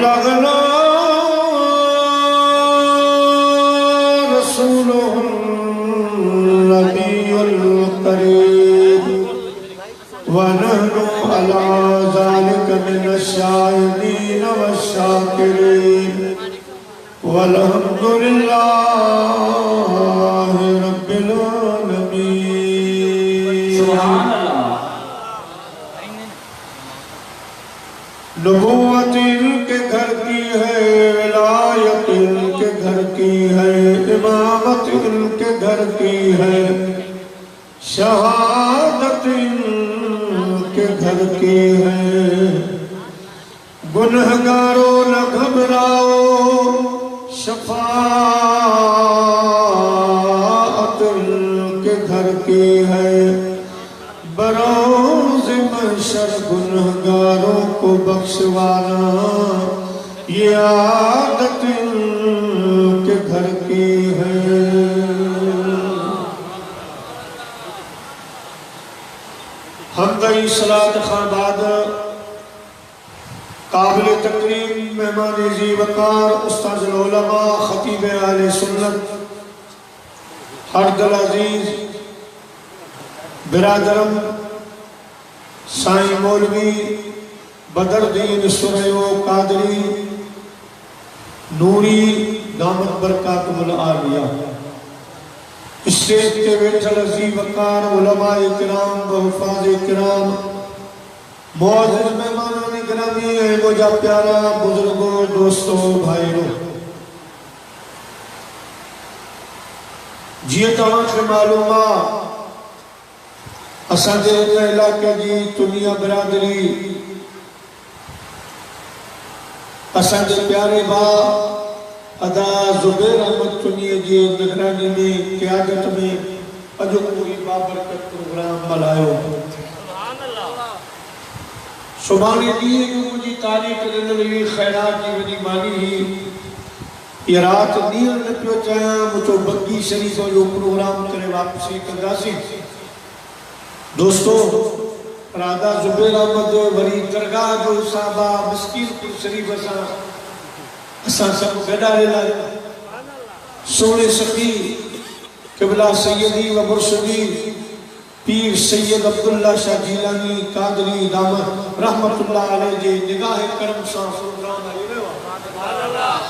बलगना रसूलुहुन नबियुल करीम व नहनु अला ज़ालिका मिनश्शाहिदीन वश्शाकिरीन वल्हम्दुलिल्लाहि रब्बिल आलमीन। सुभान अल्लाह। नबूवत इनके घर की है, विलायत इनके घर की है, इमामत इनके घर की है, शहादत इनके घर की है। गुनहगारों न घबराओ, शफाअत इनके घर की है। बरोज़ महशर गुनहगारों को बख्शवाना, ये आदत इनके घर की है। हमदई सलात खां बाद काबिल तकरीम मेहमान जी वकार उस्ताद उलमा खतीब आले सुन्नत हरदल अजीज बिरादरम साईं मौलवी बदरुद्दीन सुरयो कादरी नूरी दामत बरकातुल आलिया, स्टेज के वेठल अजीज वकार उलमा इकराम हुफ़ाज़ इकराम मुअज़्ज़िज़ मेहमानान गिरामी है, मुझा प्यारा बुजुर्गों दोस्तों भाइयों, जी तव्हांखे मालूम आहे असांजे इलाके जी दुनिया बिरादरी असांजे प्यारे भाउ अदा ज़ुबैर अहमद चुनीअ जी निगरानी में क़यादत में अॼु पूरी बाबरकत प्रोग्राम मल्हायो। सुभाणे ॾींहं जो मुंहिंजी तारीख़ ॾिनल हुई, ख़ैरात जी वॾी मानी हुई। ये रात ॾींहं न पियो चाहियां, मुंहिंजो बग्गी शरीफ़ जो प्रोग्राम करे वापसी कंदासीं। दोस्तों, राधा ज़ुबैर अहमद वरी दरगाह जो साहबा मिस्कीनपुर शरीफ़ सां असां सभु गॾायल आहियूं। सोने सखी क़िबला सैयदी व मुर्शिदी पीर सैयद अब्दुल्ला शाह जीलानी कादरी दामत रहमतुल्लाह अलैह जी निगाह करम सां प्रोग्राम हली रहियो आहे।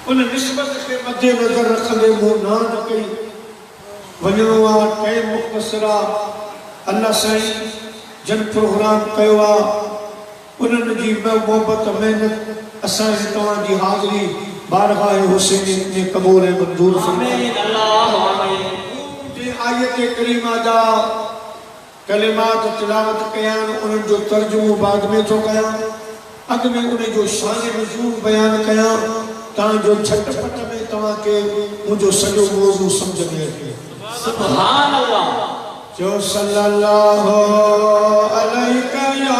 उन निस्बत खे मद्दे नज़र रखंदे मूं न कई वञणो आहे, टाइम मुख़्तसर आहे। अल्लाह साईं जन प्रोग्राम कयो आहे, उन्हनि जी मोहबत महिनत असांजी तव्हांजी हाज़िरी बारगाह हुसैन में क़बूल ऐं मंज़ूर फरमाए। आयत करीमा जा कलिमात तिलावत कयां, उन्हनि जो तर्जुमो बाद में थो कयां, अॻ में उन जो शान नज़ूल बयान कयां, तांजो झटपट में तव्हांखे मुंहिंजो सॼो मौज़ू सम्झ में अचे। सुभान अल्लाह। जो सल्लल्लाहु अलैका या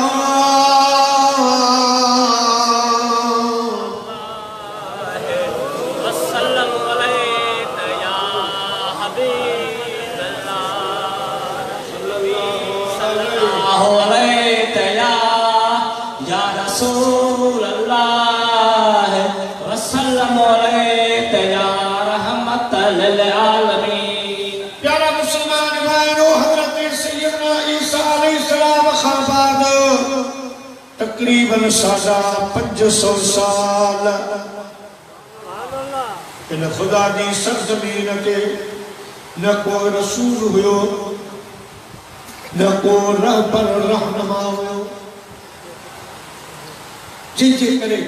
प्यारा मुसलमान भाइयों, हज़रत सैयदना ईसा अलैहिस्सलाम खां बाद तकरीबन 550 साल इन खुदा जी सरज़मीन ते न को रसूल हुयो, न को रहबर रहनुमा हुयो, जिनके करे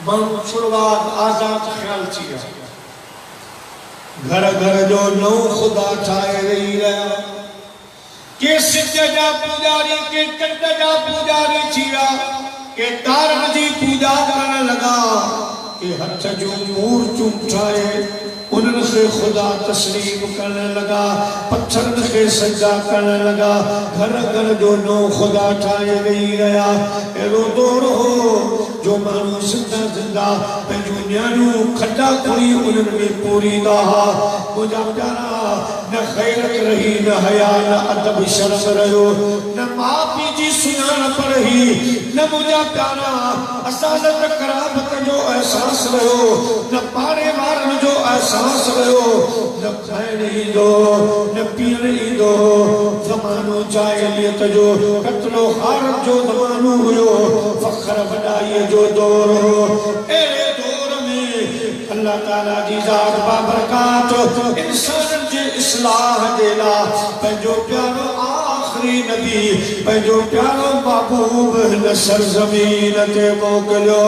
माण्हू शुरूआत आज़ाद ख़्याल थी विया। घर घर जो नओं ख़ुदा ठाहे रही रहिया। के सिज जा पूजारी, के चंड जा पूजारी थी विया, के तारनि जी पूजा करण लॻा, के हथ जूं मूर्तियूं ठाहे उन्हनि खे ख़ुदा तस्लीम करण लॻा, पत्थरनि खे सजदा करण लॻा। घर घर जो नओं ख़ुदा ठाहे वेही रहिया। अहिड़ो दौर हो जो माण्हू ज़िंदा ज़िंदा पंहिंजूं न्याणियूं खॾा खणी उन्हनि में पूरींदा हुआ। मुंहिंजा प्यारा, न ग़ैरत रही, न हया, न अदब शर्म रहियो, न माउ पीउ जी सुनाना पड़ही न मुझा प्यारा असालत कराबत जो एहसास रहो न पारे वारन जो एहसास रहो न खाइण ईंदो न पीअण ईंदो ज़मानो जाहिलियत जो कत्लो खारत जो ज़मानो हुयो फख्र वॾाईअ जो दौर हो अहिड़े दौर में अल्लाह ताला जी ज़ात बाबरकात इंसान जे इस्लाह जे लाइ पंहिंजो प्यारो आखिरी नबी पंहिंजो प्यारो महबूब हिन सरज़मीन ते मोकिलियो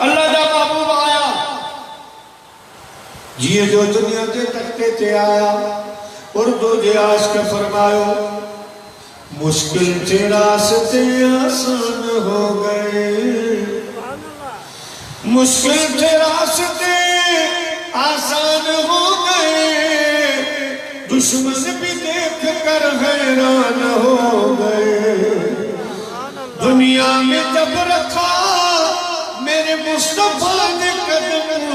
अल्लाह जा महबूब आया जीअं जो दुनिया जे तख़्ते ते आया उर्दू जे आशिक़ फरमायो मुश्किल थे रास्ते आसान हो गए मुश्किल थे रास्ते आसान हो गए दुश्मन भी देख कर हैरान हो गए दुनिया में जब रखा मेरे मुस्तफा ने कदम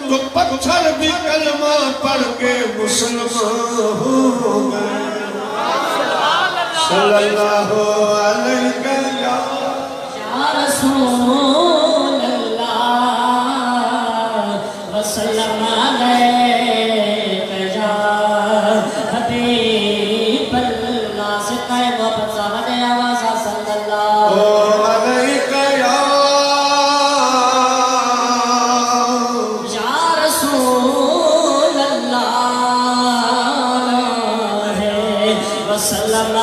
तो पत्थर भी कलमा पढ़ के मुसलमान हो गए सल्लल्लाहु अलैहि या रसूल अल्लाह वसल्लम अलैहि या हबीब अल्लाह से काय मोहब्बत सामने आवाज सल्लल्लाहु अलैहि या रसूल अल्लाह वसल्लम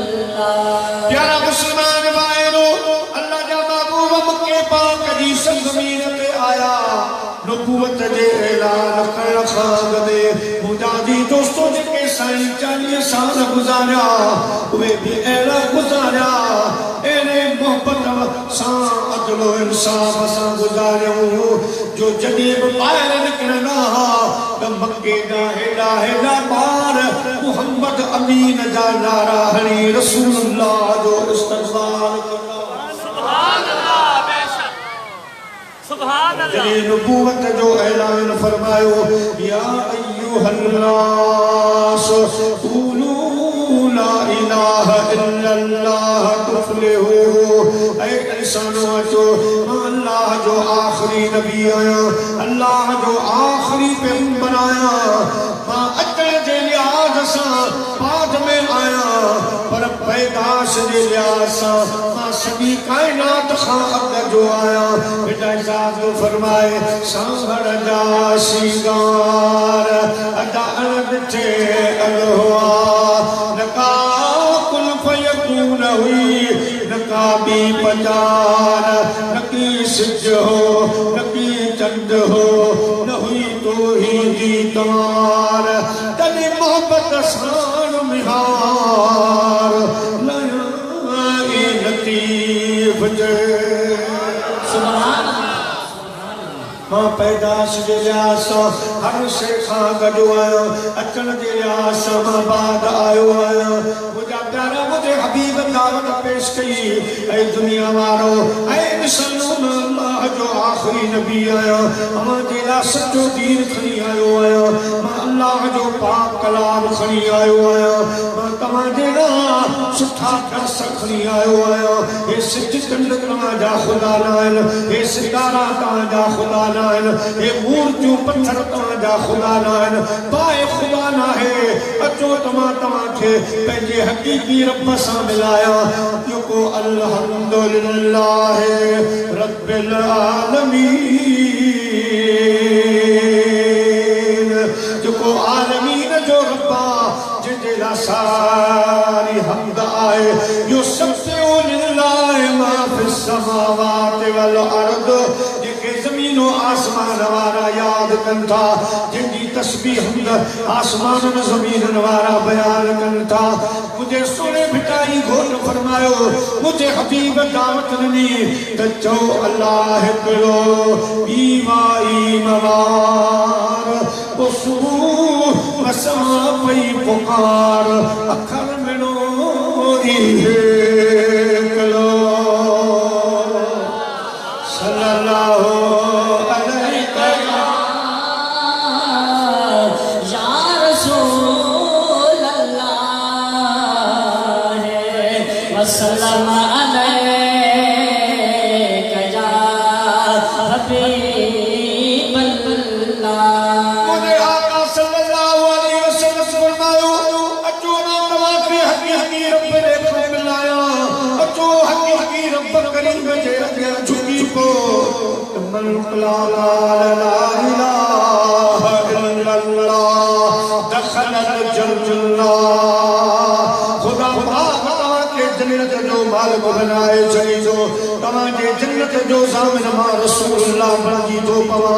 प्यारा मुसलमान भाइयों अल्लाह जा महबूब मक्के पाक जी सरज़मीन ते आया नबूवत जे ऐलान करण खां अॻु मुजाहिदी दोस्तों जेके साईं 40 साल गुज़ारिया उहे बि अहिड़ा गुज़ारिया अहिड़े मोहब्बत सां अदलो इंसाफ़ सां गुज़ारियूं जो जॾहिं बि ॿाहिरि निकिरंदा हुआ त मके जा हेॾा हेॾा ॿार मुहम्मद अमीन जा नारा हणी रसूलुल्लाह जो इस्तक़बाल कंदा सुभान अल्लाह बेशक सुभान अल्लाह नबूवत जो ऐलान फरमायो या अय्युहन नास क़ूलू ला इलाहा इल्लल्लाह तुफ़्लिहू ऐ इंसानो अचो अल्लाह जो आखिरी नबी आया अल्लाह जो आखिरी पैगंबर आया मां अचण जे लिहाज़ सां बाद में आया पर पैदाश जे लिहाज़ सां मां सॼी काइनात खां अॻु जो आया बेटा इजाज़त फरमाए सांभर जा सिंगार अदा ॾिठे अॻु हुआ न का कुल फयकून हुई न का ॿी पचार न की सिज हो न की चंड हो न हुई तो ही जी तार तॾहिं मोहब्बत सां मिहार लई लतीफ़ जे सुभान मां पैदाश जे लिहाज़ सां हर शइ खां गॾु आहियां अचण जे लिहाज़ सां मां बाद आयो आहियां मुंहिंजा प्यारा मुंहिंजे हबीब दावत पेश कई ऐं दुनिया वारो ऐं इंसानो अल्लाह जो आखिरी नबी आहियां मां जे लाइ सचो दीन खणी आयो आहियां मां अल्लाह जो पाक कलाम खणी आयो आहियां मां तव्हां जे लाइ सुठा दर्स खणी आयो आहियां हे सिज चंड तव्हांजा ख़ुदा न आहिनि हे सितारा तव्हांजा ख़ुदा न आहिनि हे मूर्तियूं पत्थर तव्हांजा ख़ुदा न आहिनि बाए ख़ुदा न आहे अचो तव्हांखे पंहिंजे हक़ीक़ी रब सां मिलाया जेको अल्हम्दुलिल्लाह रब्बिल आलमीन जेको आलमीन जो रब जिंहिंजे लाइ सारी हम्द आहे यो सब्बिहु लिल्लाहि मा फिस समावाति वल अर्द जेके ज़मीनो आसमान वारा याद कनि था जिनकी तस्बीह हम्द आसमान ज़मीन वारा बयान कनि था मुझे सोने भिटाई घोट फरमायो मुझे हबीब दावत ॾिनी त चओ अल्लाह हिकिड़ो ॿी माई मवार मसां पई पुकार अखर मिणो सल्लल्लाहु अलैहि बनाए चली जो तमाजे जन्नत जो सामने मा रसूलुल्लाह बंदी तो पवा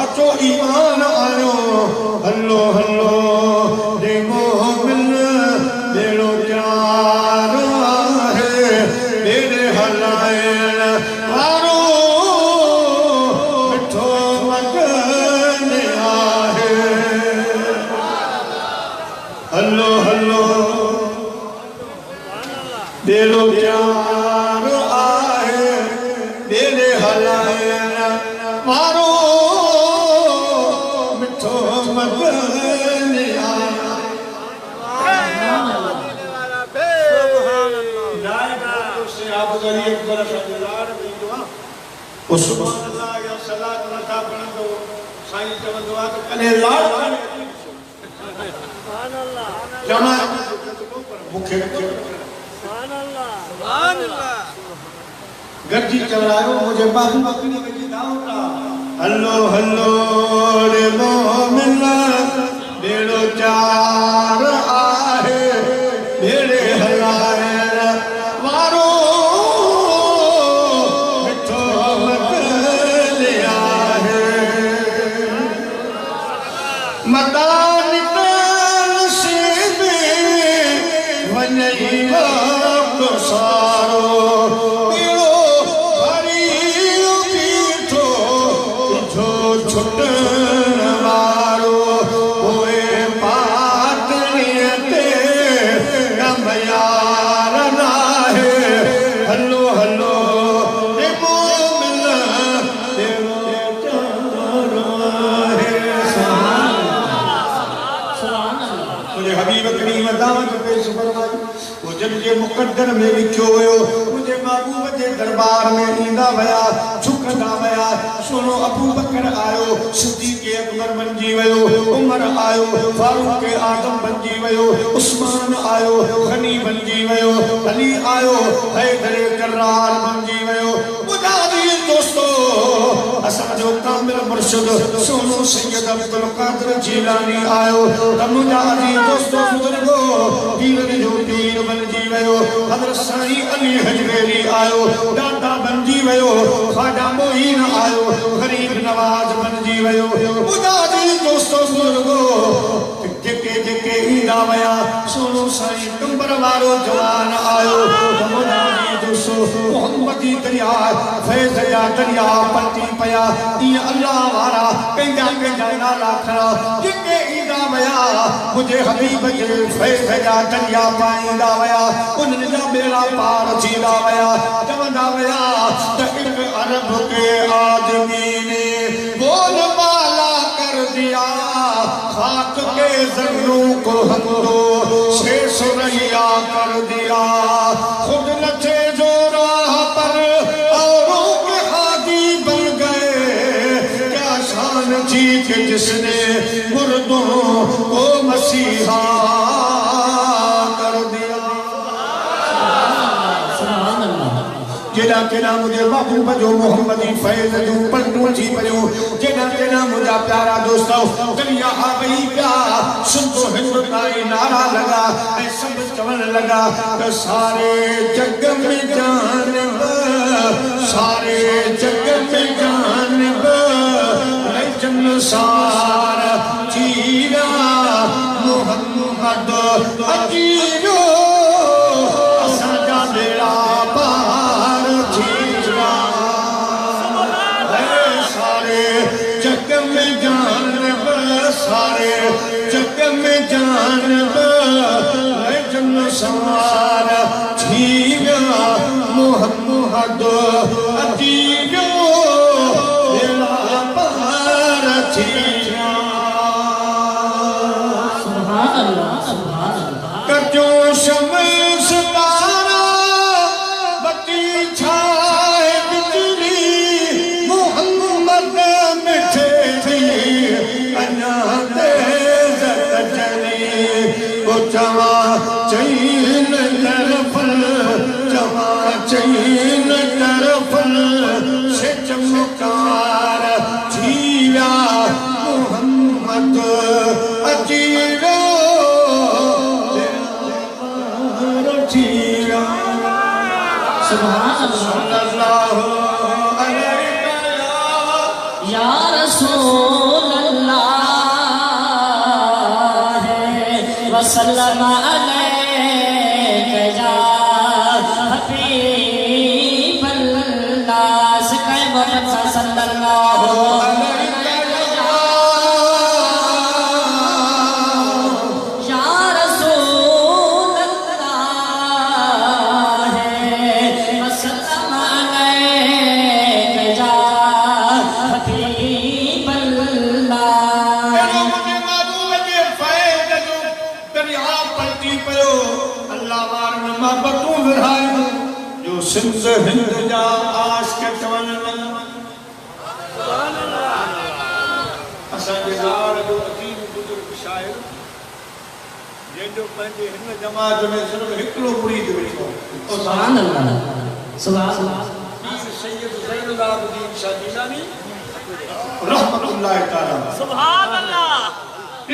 अचो ईमान आयो हल्लो हल्लो दे मोमिन बेड़ो प्यार है मेरे हलायल वारो मिठो मगन आहे हल्लो हल्लो बेड़ो प्यार आहे मेरे हलायल वारो मिठो मगन गड्डी चलायो मुझे बाबू बकरी की दावता हल्लो हल्लो रे मोमिन बेड़ो चार आहे मेरे हलायल वारो मिठो मगन आहे मदान नसीब वनई वापस सारो छुटन वारो होए पातनियते कमयार नाहे हल्लो हल्लो रे मोमिन देवो चारो है सुभान अल्लाह मुझे हबीब करीम दावत पेश फरमाई वो जब ये मुकद्दर में लिखियो हुयो मुझे महबूब के दरबार में ईंदा वया झुकंदा वया सुनो अबू बकर आयो सिद्दीक़ अकबर बनजी वयो उमर आयो फारूक आजम बनजी वयो उस्मान आयो गनी बनजी वयो अली आयो हैदर कर्रार बनजी वयो मुजादी दोस्तों असा जो कामिल मुर्शिद सोनो सैयद अब्दुल कादिर जीलानी आयो मुजादी दोस्तों बुजुर्गो पीर जो पीर बनजी वयो हज़रत साईं अली हजवेरी आयो दादा बनजी वयो ख्वाजा मोइन आयो गरीब नवाज बनजी वयो मुजादी दोस्तों बुजुर्गो जेके जेके ईंदा वया सोनो साईं कंबर वारो जवान आयो मुजादी दोस्तों मोहम्मदी दरिया फैज़ जा दरिया पलटी पया ये अल्लाह वारा कंजा कंजा नाला खड़ा जेके ईंदा वया मुझे हबीब के फैज़ जा दरिया पाईंदा वया उन्हनि जा बेड़ा पार थींदा वया चवंदा वया त एक अरब के आदमी ने बोल बाला कर दिया खाक के जर्रों को हमको से सुरैया कर दिया खुद लचे जो राह पर औरों के हादी बन गए क्या शान थी कि जिसने मुर्दों को मसीहा कर दिया जेड़ा केड़ा मुझे महबूब जो मोहम्मदी फैज़ जो पलटू थी पयो जेड़ा केड़ा मुझा प्यारा दोस्तों दरिया आ गई क्या सुन तो हिंदुस्तानी नारा लगा ऐ सब चवन लगा तो सारे जग में जानब सारे जग में जानब जन्नसार जीरा मोहम्मद अजीरो असा बेड़ा पार जीरा सारे जग में जानब सारे जग में जानब जन्नसार जीरा मोहम्मद अजीरो कजो शम्स तारा बती छाए बिजली मोहम्मद मिठे थी अना तेज चली वो चवा चैन तरफल चवा चैन तरफल से चमकार रहमत अची सुभान अल्लाह या रसूल अल्लाह वसल्लम अलैका या हबीब अल्लाह सकाय मोहम्मद सल्लल्लाहु सिंध हिंद जा आश के चवन असांजे गांव जो अजीम बुजुर्ग शाइर जंहिंजो पंहिंजे हिन जमात में सिर्फ़ हिकिड़ो मुरीद वेठो सुभान अल्लाह सुभान अल्लाह सैयद ज़ैनुल आबिदीन शाह जीलानी रहमतुल्लाह तआला सुभान अल्लाह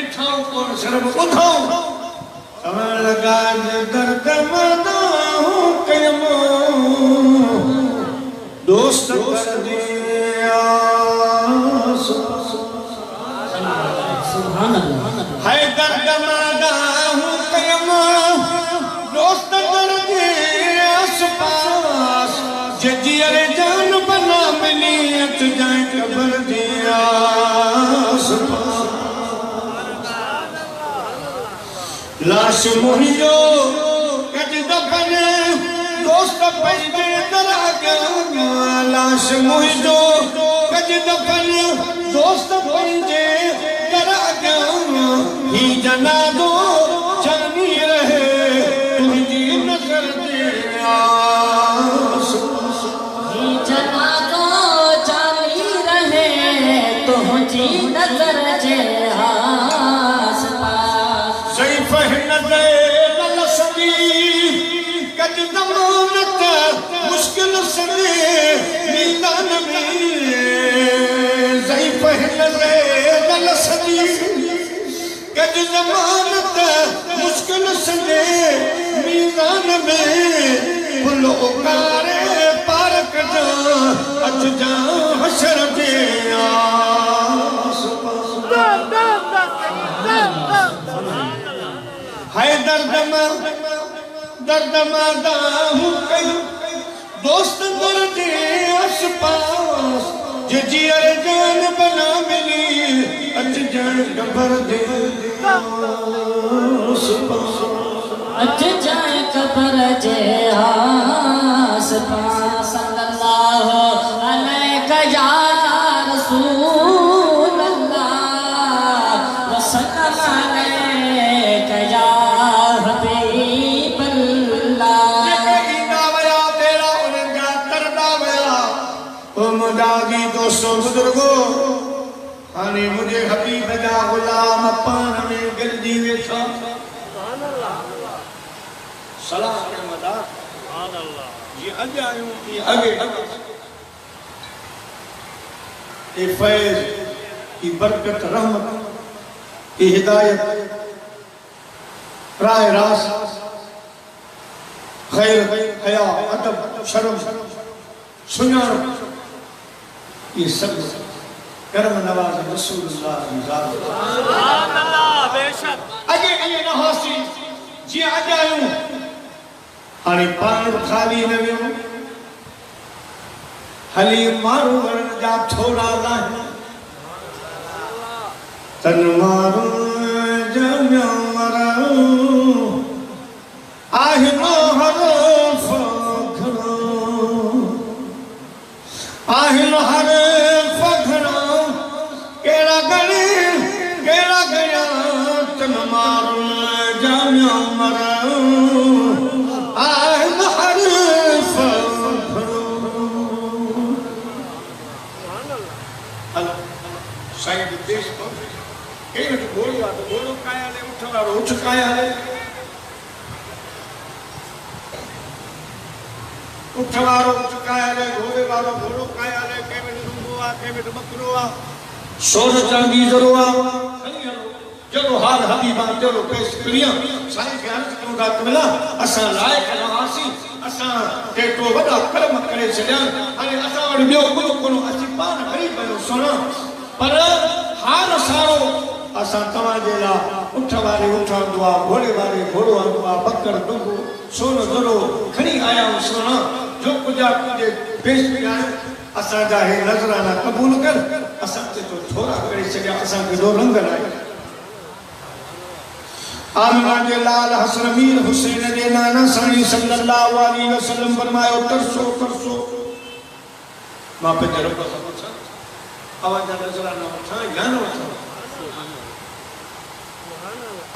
ॾिठो कोन सिर्फ़ ॿुधो चवण लॻा दर्द मदाहूं कयमो दोस्त कर दिया सुभान अल्लाह है दर्द मदाहूं कयमो दोस्त कर दिया आस-पास जजियर जान बना मिलियत जाए कबर दिया लाश मुहिंजो कज दफन दोस्त पंहिंजे दरा गया लाश मुहिंजो कज दफन दोस्त पंहिंजे दरा गया ही जनाज़ो जानी रहे तुंहिंजी नज़र ते आस ही जनाज़ो जानी रहे तुंहिंजी नज़र जे आस सही फहन दे लसदी कज ज़मानत मुश्किल सदे मीदान में सही फहन दे लसदी कज ज़मानत मुश्किल सदे मीदान में भुलो कारे पार कजा अच जा हशर दे है दर्द मदाहूं कई दोस्त दर्द आस-पास जियर जान बना मिली अच जान कबर दे आस-पास अच जाए कबर जे आस-पास सल्लल्लाहु अलैका या रसूल अल्लाह वसल्लम अलैका या मुजागी दोस्तों बुजुर्गो हाने मुझे हबीब जा गुलाम पान में गिरजी वेठा सुभान अल्लाह सलाम के मदा सुभान अल्लाह ये अज आयूं ये आगे ए फैज की बरकत रहमत की हिदायत राह रास खैर हया अदब शर्म सुनार ये सब करम नवाज रसूलुल्लाह सुभान अल्लाह बेशक अगे अगे न होसी जी अजायूं हाने पान खाली न वियो हली मारू वरण जा थोड़ा लाहे तन मारू जम्या मरू आहे मोहरो फखरो आहे हर फखरो केड़ा गणी केड़ा गया तन मारू जम्या मरू आहे हर फखरो साईं देश को केन तो बोलो काया ले उठवा उठ काया ले उठवारो चुकाया ले घोड़े वालो घोड़ो काया ले के में डुंगो आ के में बकरो आ सोन चांदी जरो आ मंदिर पेश करिया साईं खे अर्ज़ कयूं था कमला असां लाइक़ न हुआसीं असां केतिरो वॾा कर्म करे छॾिया हाणे असां वटि ॿियो कुझु कोन असीं पाण ग़रीब आहियूं सोना पर हार सारो असां तव्हांजे लाइ उठ वारे उठ आंदो आहे घोड़े वारे घोड़ो आंदो आहे बकर डुंगो सोनो ज़रो खणी आया आहियूं सोना जो कुझु आहे तुंहिंजे पेश कया असांजा हे नज़राना क़बूल कर असांखे तो थोरा करे छॾिया असांखे दो रंग लाइ आमिना जे लाल हसन मीर हुसैन जे नाना साईं सल्लल्लाहु अलैहि वसल्लम फरमायो तरसो तरसो मां पंहिंजे रब सां पुछां अवां जा नज़राना वठां या न वठां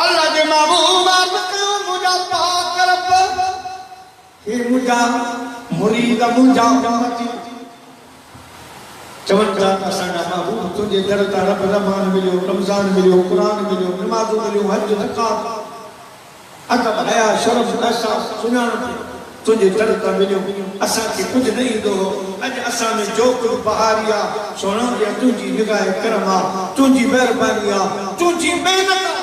अल्लाह जे महबूब कयो मुंहिंजा पाक रब हे मुंहिंजा मुरीद मुंहिंजा उम्मती चवनि था असांजा महबूब तुंहिंजे दर तां रब रमान मिलियो रमज़ान मिलियो क़ुरान मिलियो नमाज़ूं मिलियूं हज ज़कात अदब हया शरफ एहसास सुञाणप तुंहिंजे दर तां मिलियो असांखे कुझु न ईंदो हो अॼु असां में जो कुझु बहारी आहे सोना तुंहिंजी निगाह करम आहे तुंहिंजी महिरबानी आहे तुंहिंजी महिनत आहे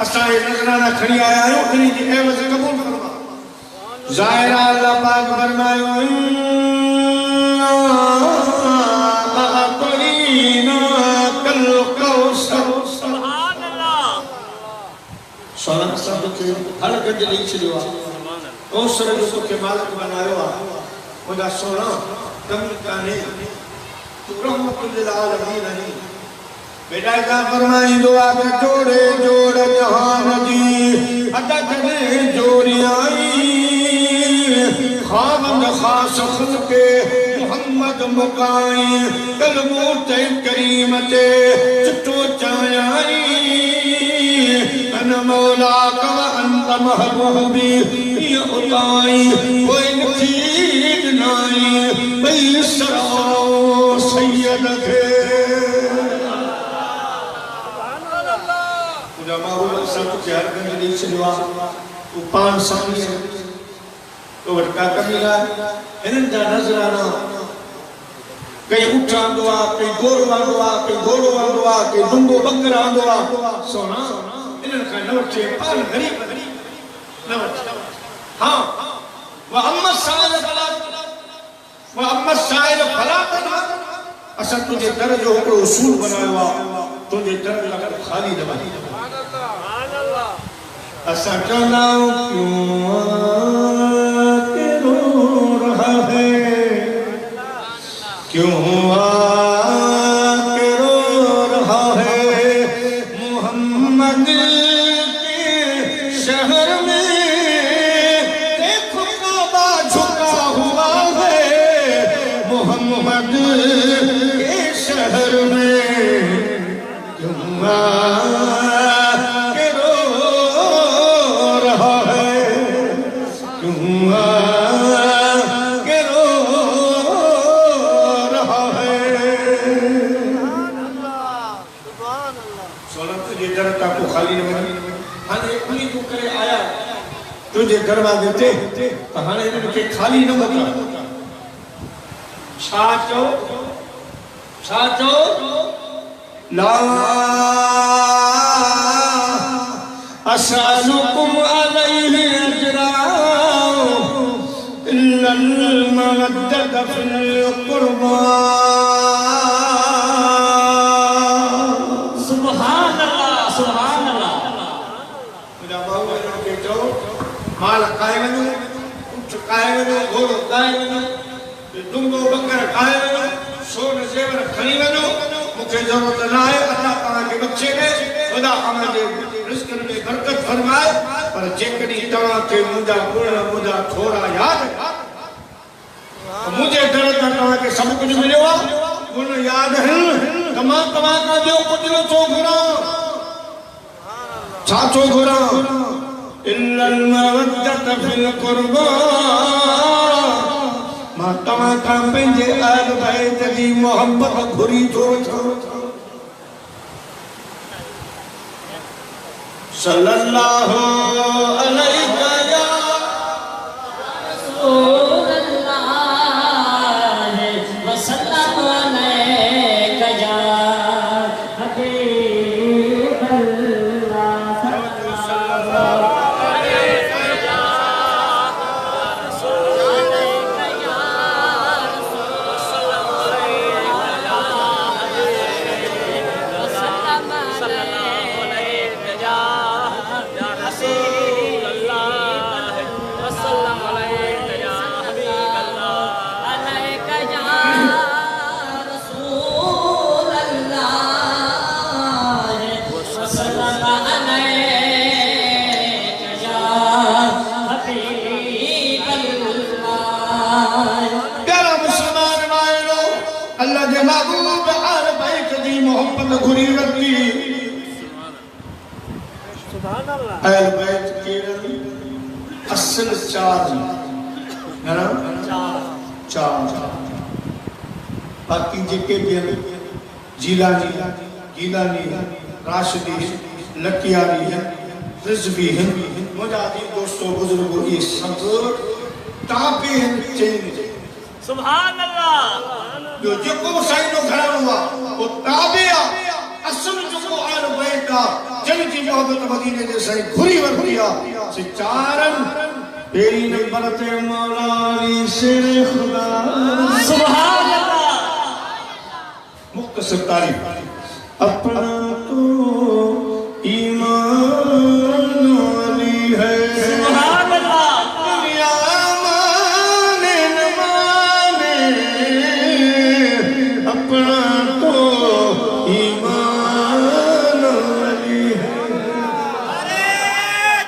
असां हे नज़राना खणी आया आहियूं खणी जी एवज़ क़बूल फरमा ज़ाहिर अल्लाह पाक फरमायो अतरीना कल कौसर सुभान अल्लाह सोना सब के हर गज ॾेई छॾियो आहे कौसर जो तोखे मालिक बनायो आहे मुंहिंजा सोना कमी कान्हे तूं रहमत लिल आलमीन आहीं बेटा का फरमाईंदो आहे जोड़े जोड़ जहान जी अदद ने जोड़ी आई खामद खास खुलके मोहम्मद मुकाई कलमो ते करीम ते चिट्टो चायाई अन मौला का अंत महबूबी ये उताई कोई नचीज नाई बई सराओ सैयद थे महबूब सब के हर गंज दी छड़वा तू पान सामी तो वटका कमीला इनन जा नजराना कई उठांदो आ कई गोरो आंदो आ कई घोड़ो आंदो आ कई डुंगो बकर आंदो आ सोना इनन का नवचे पान गरीब नवचे हां व अम्मा साइल फला असा तुझे दर जो हिकिड़ो उसूल बनायो आ तुझे दर लगा खाली न वञे असा चवंदा क्यों आके रो रहा है क्यों आके रो रहा है मोहम्मद के शहर में देखो काबा झुका हुआ है मोहम्मद के शहर में क्यों तुझे गरबा देते तो हाने इनके खाली न मोकला छाचो ला असअलुकुम अलैहि अजरा इल्ला अल मवद्दत फिल कुर्बा सुभान अल्लाह मुझे बाबू के जो माल काए वनो उठ काए वनो घोड़ो काए वनो डुंगो बकर काए वनो सोन जेवर खणी वनो मुखे जरूरत न आहे अल्लाह ताला के बख्शे दे खुदा हमारे रिज़्क़ में बरकत फरमाए पर जेकॾहिं तव्हां खे मुंहिंजा गुण मुंहिंजा थोरा यादि मुंहिंजे दर तां तव्हां खे सभु कुझु मिलियो आहे गुण यादि आहिनि त मां तव्हां खां ॿियो कुझु नथो घुरां छा थो घुरां इल्ला अल मवद्दत फिल कुर्बा मां तव्हां खां पंहिंजे अहल बैत जी मोहब्बत घुरी थो वठां सल्लल्लाहु अलैहि वसल्लम मोहब्बत घुरी रखी अहल बैत केरल असल चार बाकी जेके भी जीलानी राशिदी लकियारी है रिजवी है मुजाहिद दोस्तों बुजुर्गों ये सब ताबे हैं चेंज सुभान अल्लाह जो जेको साईं नो घरानो हुआ वो ताबे आ असल जो आल बैत का जन जी मोहब्बत मदीने जे साईं घुरी वरिया से चारन पेरी नंबर ते मौला अली शेर खुदा सुभान अल्लाह मुख्तसर तारीफ अपना तो ईमान अली है सुभान अल्लाह दुनिया माने न माने अपना तो ईमान अली है अरे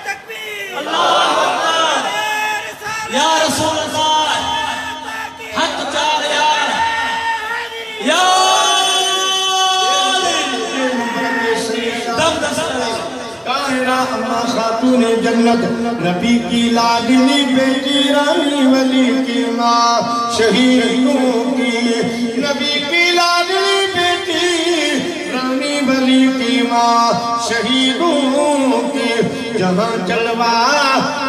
तकबीर अल्लाहू अकबर या रसूल अल्लाह हक चार या अम्मा खातून जन्नत नबी की लाडली बेटी रानी वली की माँ शहीदों की नबी की लाडली बेटी रानी वली की माँ शहीदों की जहाँ जलवा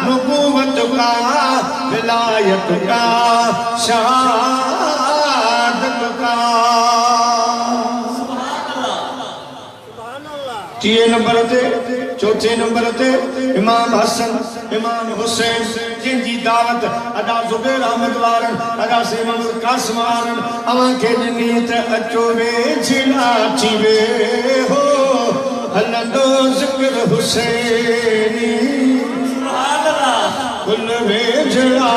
नबूवत का विलायत का शहादत का तीसरे नंबर ते चौथे नंबर ते इमाम हसन इमाम हुसैन जिनकी दावत अदा जुबैर अहमद वारन अदा से इमाम कासिम वारन अवां के नीत अचो वे जिला जीवे हो हलंदो जिक्र हुसैनी सुभान अल्लाह कुल वे जिला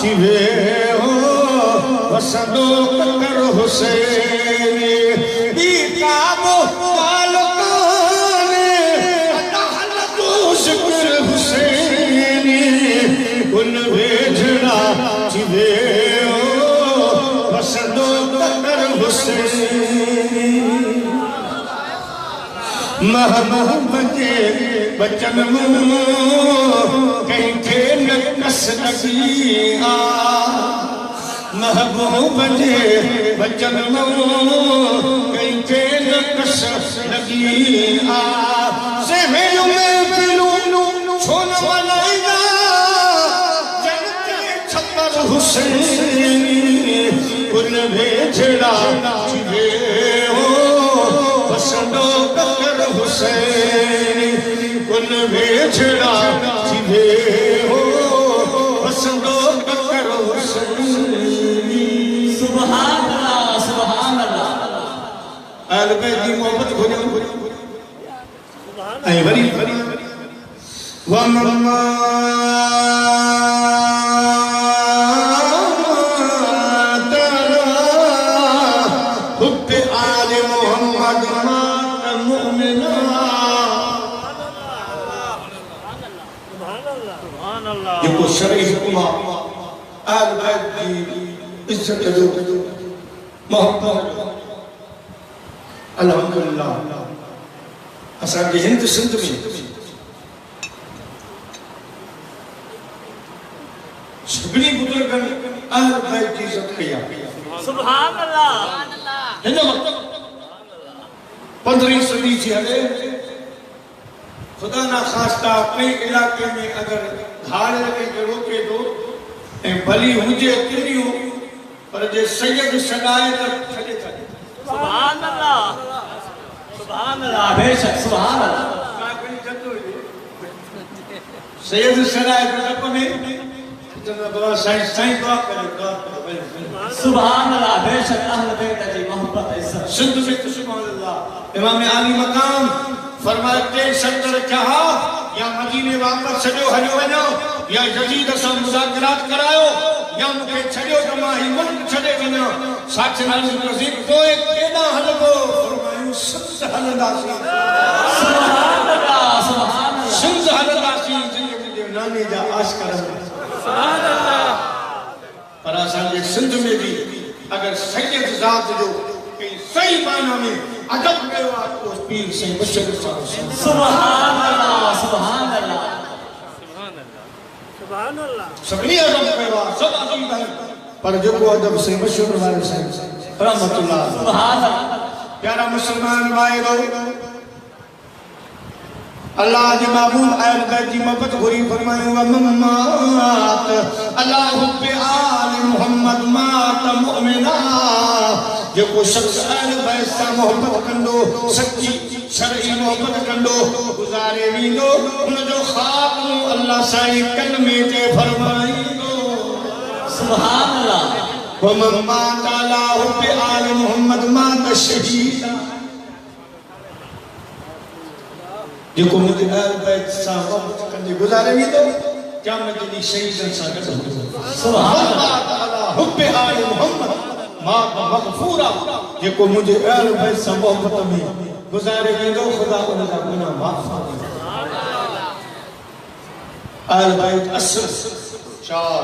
जीवे हो वसदो कर हुसैनी बी काबो शुक्र हुसैनी उन भेजना जिवे हो बसदो कर हुसैनी महबूब के बचन कहीं थे न कस नबिया महबूब के बचन कहीं थे न कस नबिया से में छोना बनाएगा जन्नत छप्पर हुसैनी कुल भेजड़ा जिवे हो बसदो कर हुसैनी कुल भेजड़ा जिवे हो बसदो कर हुसैनी सुभान अल्लाह सुभान अल्लाह अहल बैत की मोहब्बत घुरी ऐ वरी वमम्मा तरा हुब्बे आले मोहम्मद मात मुमिना सुभान अल्लाह जेको शरई हुक्म अहल बैत की इज्जत जो मोहब्बत अल्हम्दुलिल्लाह असां के हिंद सिंध में सभी बुजुर्गन अहल बैत की इज्जत किया सुभान अल्लाह हिन वक्त 15वीं सदी थी हले खुदा ना खास्ता कई इलाके में अगर धाड़ लगे के रोके दो ए भली हुजे किनियो पर जे सैयद सदाए त छडे था सुभान अल्लाह बेशक सुभान अल्लाह सैयद सदाए त में साईं दुआ करे सुभान अल्लाह बेशक अहल बैत जी मोहब्बत इज्जत सिंध में सुभान अल्लाह इमाम आली मकाम फरमाते सत्तर कहा या मदीने वापस छड़ो हलो वनो या यजीद सा मुज़ाकरात करायो या मुके छड़ो त मां ही मुल्क छड़े वनो साच नाल नसीब कोई केदा हलबो फरमायो सिंध हलंदासी सुभान अल्लाह सिंध हलंदासी जिंदगी दे नानी जा आशिक सुभान अल्लाह पर असां जे सिंध में भी अगर सैयद ज़ात जो कई सही माना में अदब कयो आहे उहो पीर साईं बशर साहब। सुभान अल्लाह, सुभान अल्लाह, सुभान अल्लाह। सभिनी अदब कयो आहे, सब अदब है, पर जेको अदब साईं बशर वाले साईं रहमतुल्लाह। सुभान अल्लाह। प्यारा मुसलमान भाइरो, अल्लाह जे महबूब अहल बैत जी मोहब्बत घुरी फरमायो मम्मात अल्लाह हुब्बे आल मोहम्मद मात मुमिना। जेको शख्स अहल बैत सां मोहब्बत कंदो, सच्ची शरई मोहब्बत कंदो, गुज़ारे वेंदो, उन जो ख़ात्मो अल्लाह साईं कलमे ते फरमाईंदो। सुभान अल्लाह। वमम्मात अल्लाह हुब्बे आल मोहम्मद मात शहीद। जेको मुझे अहल बैत सां मोहब्बत कंदे गुज़ारे वेंदो, क़यामत ॾींहुं शहीदनि सां गॾु हूंदो। सुभान अल्लाह। हुब्बे आल मोहम्मद मात मग़फ़ूरा। जेको मुझे अहल बैत सां मोहब्बत में गुज़ारे वेंदो, ख़ुदा उन जा गुनाह माफ़ कंदो। अहल बैत असर चार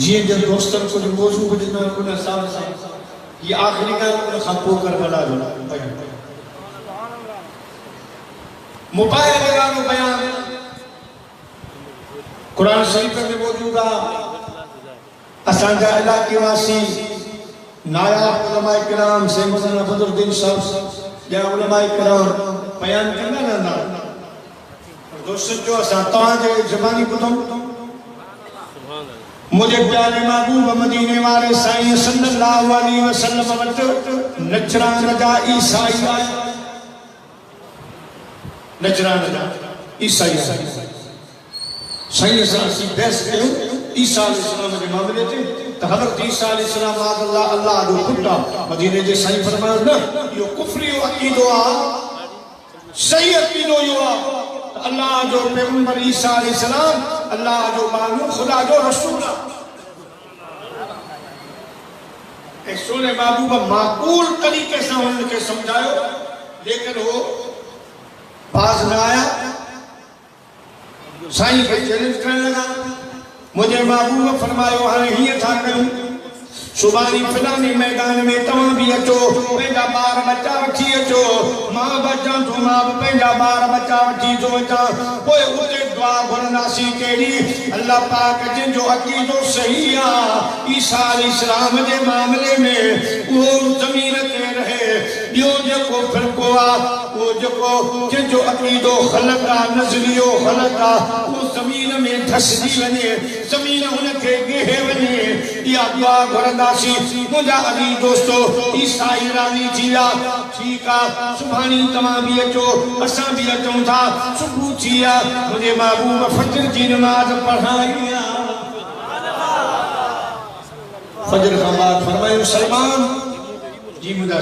जीअं जब दोस्तनि कुझु मौज़ू ॿुधंदा उन हिसाब सां ये आख़िरी ॻाल्हि उन खां पोइ करबला जो मुबाहिर वारो बयान कुरान शरीफ में मौजूद आहे। असांजा इलाइक़े वासी नायाब उलमा किराम सैयदना बदरुद्दीन साहब या उलमा किराम बयान कंदा रहंदा। दोस्तनि जो असां तव्हांजे ज़बानी ॿुधूं। मुझे प्यारे महबूब मदीने वाले साईं सल्लल्लाहु अलैहि वसल्लम वटि नजरान जा ईसाई आया। नजरान जा ईसाई साईं सां असीं बहस कयूं ईसा अलैहिस्सलाम जे मामले ते, त हज़रत ईसा अलैहिस्सलाम अल्लाह जो पुटु आहे। मदीने जे साईं फरमायो न, इहो कुफ्री जो अक़ीदो आहे, सही अक़ीदो इहो आहे त अल्लाह जो पैगंबर ईसा अलैहिस्सलाम अल्लाह जो मानू खुदा जो रसूल आहे। ऐं सोने महबूब माक़ूल तरीक़े सां उन्हनि खे सम्झायो, लेकिन वो बाज़ न आया। साईं खे चैलेंज करण लगा। मुझे महबूब फरमायो हाणे हीअं था कयूं, सुभाणे फिलानी मैदान में तव्हां बि अचो, पंहिंजा ॿार बच्चा वठी अचो, मां बि अचां थो, मां बि पंहिंजा ॿार बच्चा वठी थो अचां। पोइ उते दुआ घुरंदासीं कहिड़ी, अल्लाह पाक जिनजो अक़ीदो सही आहे ईसा अलैहिस्सलाम जे मामले में उहो ज़मीन ते रहे। ॿियो जेको फ़िरक़ो आहे उहो जेको जिनजो अक़ीदो ग़लति आहे, नज़रियो ग़लति आहे, उहो ज़मीन में धसिजी वञे, ज़मीन हुनखे ॻेहे वञे। इहा दुआ घुरंदासीं। मुंहिंजा अज़ीज़ दोस्तो, ईसाई राज़ी थी विया। ठीकु आहे, सुभाणे तव्हां बि अचो, असां बि अचूं था। सुबुह थी विया, मुंहिंजे महबूब फजर जी नमाज़ पढ़ाई आहे। फजर खां बाद फरमायो सलमान जी मुंहिंजा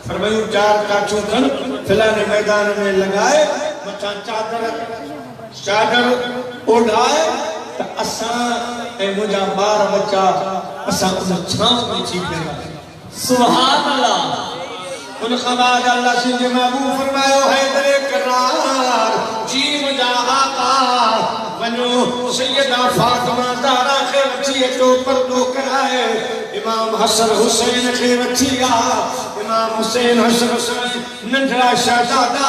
फरमायूं 4 काठियूं खन फिलाने मैदान में लगाए, मथां चादर ओढ़ाए, त असां ऐं मुंहिंजा ॿार बच्चा असां उन छांव में थी पिया। सुभान अल्लाह। उन खां बाद अल्लाह सिंह महबूब फरमायो हैदर करार जी मुंहिंजा आका वञो सैयदा फातिमा ज़हरा खे वठी अचो, पर्दो कराए। इमाम हसन हुसैन खे वठी आ। इमाम हुसैन हसन नंढड़ा शहज़ादा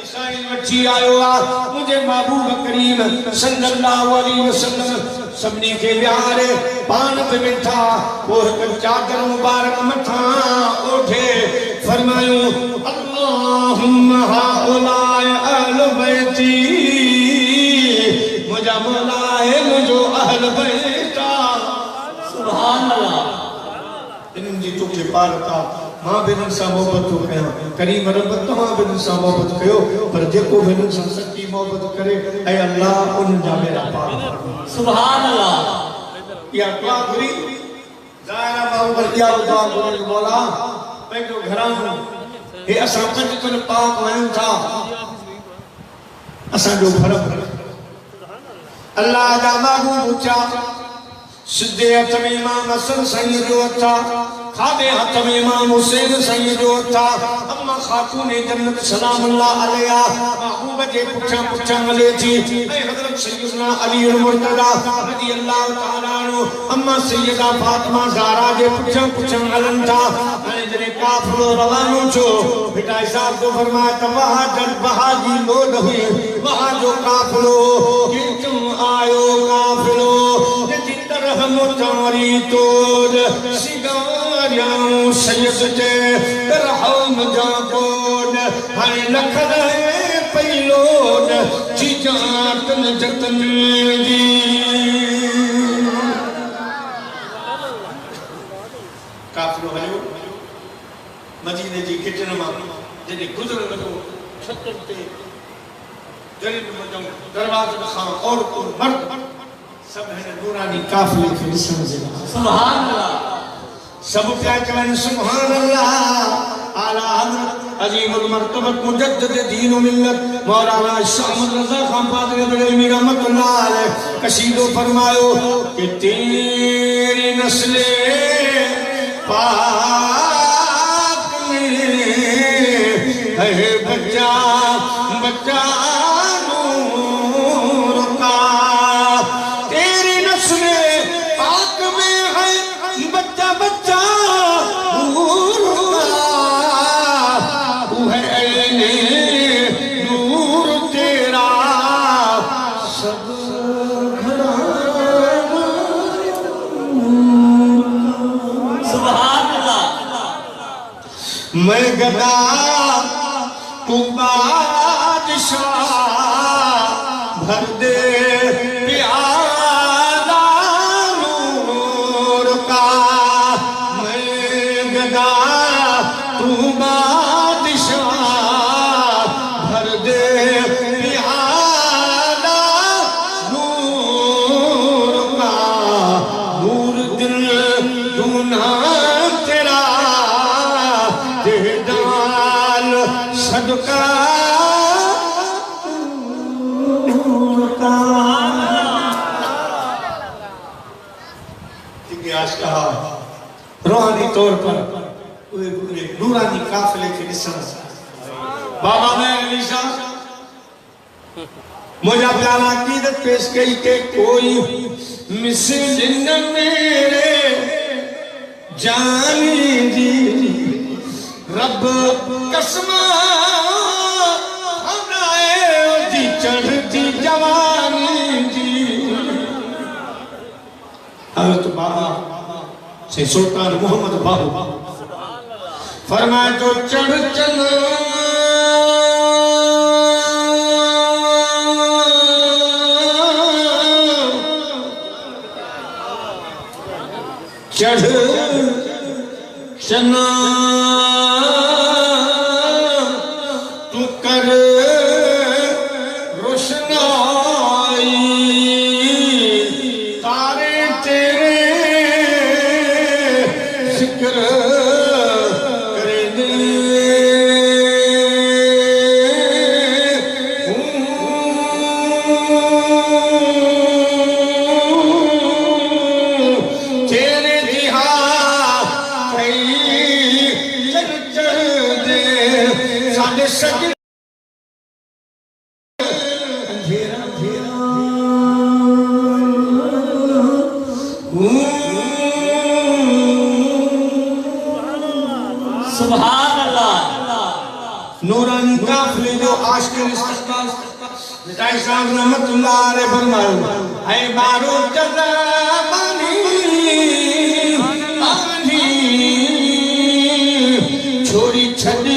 साईं वठी आयो आहे। मुंहिंजे महबूब करीम सल्लल्लाहु अलैहि वसल्लम सभिनी खे विहारे पान पे वेठा, पोइ हिकु चादर मुबारक मथां ओढ़े फरमायूं अल्लाहुम्मा हाउलाए अहल बैती। मुंहिंजा मौला है मुंहिंजो अहल बैत। सुभान अल्लाह। इन्हनि जी तोखे पार था, मां बि इन्हनि सां मोहबत थो कयां। करीम रब तव्हां बि इन्हनि सां मोहबत कयो, पर जेको बि इन्हनि सां सच्ची मोहबत करे, ऐं अल्लाह उन्हनि जा मेरा पार। सुभान अल्लाह। इहा दुआ घुरी ज़ाहिरा बाबर इहा दुआ घुरी मौला पंहिंजो घरानो हे असां पंज कुल पाक वञूं था, असांजो फर्क़ अल्लाह जा महबूब ऊंचा। सिद्धे हथ में इमाम हसन साईं जो हथ आहे, खाॿे हथ में इमाम हुसैन साईं जो हथ आहे। अम्मा खातून जन्नत सलामुल्लाह अलैहा महबूब जे पुठियां पुठियां हले थी। ऐं हज़रत सैयदना अली मुर्तज़ा रज़ियल्लाहु तआला अन्हु अम्मा सैयदा फातिमा ज़हरा जे पुठियां पुठियां हलनि था। हाणे जॾहिं काफिलो रवानो छो बेटा साहब को फरमाया तो वहां जब बहाजी लोड हुई वहां जो काफिलो कि तुम आयो काफिलो जी तरह मुतारी तोड़ सिगारियां सैयद जे रहम जा कोड हाय लखन पहलो चीजातन जतन दी काफिलो हलो मदीने जी किचन में जॾहिं गुज़र लॻो छतनि ते ग़रीब मजम दरवाज़नि खां औरतूं मर्द सभु हिन नूरानी काफ़िले खे ॾिसण जे लाइ सुभान अल्लाह सभु पिया चवनि सुभान अल्लाह आला हज़रत अज़ीमुल मर्तबत मुजद्दिद दीन व मिल्लत मौलाना शाह अहमद रज़ा खान फ़ाज़िल बरेलवी रहमतुल्लाह अलैह कसीदो फरमायो कि तेरी नस्ले पाक में है बच्चा बच्चा नूर का तेरी नस्ले पाक में है बच्चा बच्चा नूर का तू है ऐने नूर तेरा सब मैं गदा तू बादशाह भर दे प्याला नूर का मैं गदा तू बादशाह भर दे प्याला नूर का नूर दिल दूना तेरा दाल सदका रूहानी तौर पर नूरानी काफिले के ॾिसण बाबा में अली शाह मुझा प्यारा अकीदत पेश कई के कोई मिसल न मेरे जानी जी रब कसमा हनाए जी चढ़ती जवानी जी हज़रत बाबा से सुल्तान मोहम्मद बाबू फरमाए जो चढ़ चल चढ़ चना तू कर रोशनाई तारे तेरे जिक्र करे दे तेरे दिहा साढ़े सज अंधेरा अंधेरा सुभान अल्लाह नूरानी काफिले जो आशिक मिठाई साहब रहमतुल्लाह अलैह फरमायो है बारो जज़बानी आनी छोड़ी छड़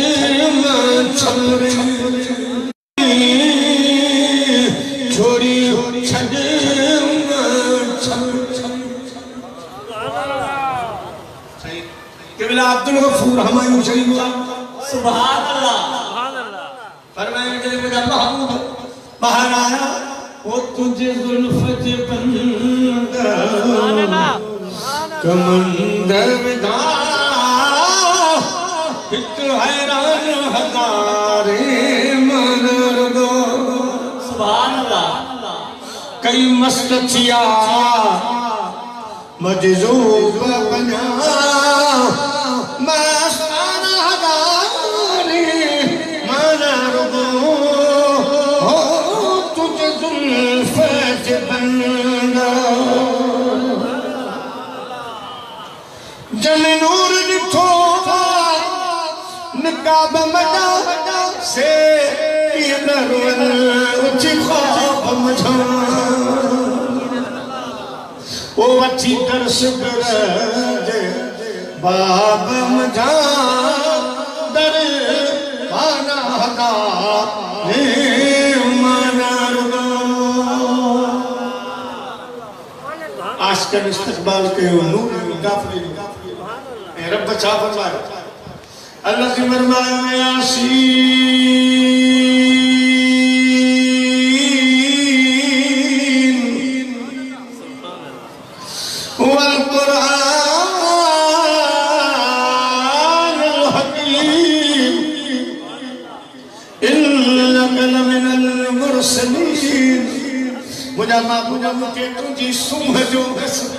छमरे छोड़ी छड़ किबला अब्दुल गफूर हमायूं शरीफ सुभान अल्लाह फरमाया जब मेरा महबूब बाहर आया वो तुझे जुल्फ जे बंदा कमंदर विदा एक हैरान हजारे मनर दो सुभान अल्लाह कई मस्त थिया मजजूब बना मस्ताना हजारे मनर दो हो तुझे जुल्फ जे बंदा जन नूर दिठो निकाब मजा से उच ख्वाब मजा ओ अच्छी दर्श दे बाब मजा दर पाना हदा आशकन इस्तकबाल के नूर गाफिल रब बचा फरमाए अल्लाह की फरमाया यासीन वल कुरानिल हकीम इन्नका लमिनल मुरसलीन मुझा माबूद के तुझी सुम्ह जो कसम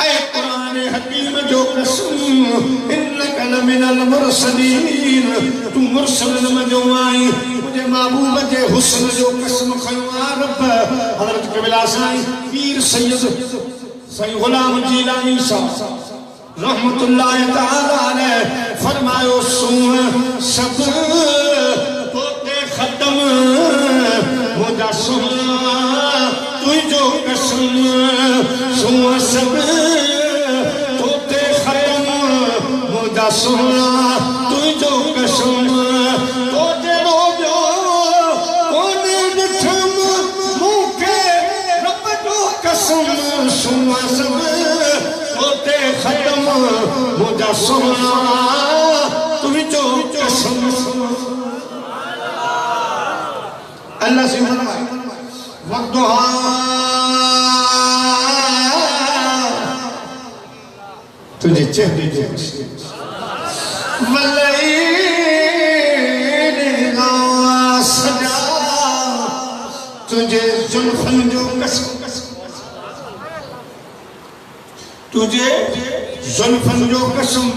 ऐ कुरान हकीम जो कसम इन्नका लमिनल मुरसलीन तू मुरसल में जो आई मुझे माबूद के हुस्न जो कसम खया रब हजरत कबिला साईं पीर सैयद गुलाम जीलानी साहब रहमतुल्लाह तआला अलैह फरमायो सुन सब तोते खत्म मुझा सुना तू जो कसम सुन सब तोते खत्म मुझा सुना तू जो कसम तोते रोजो कोने दिठम मुके रब जो कसम सुन सब तोते खत्म मुझा सुना तू जो कसम अल्लाह से फरमाए वक़्तुहा तुझे चेहरे जो वलैल सजा तुझे जुल्फन जो कसम तुझे जुल्फन जो कसम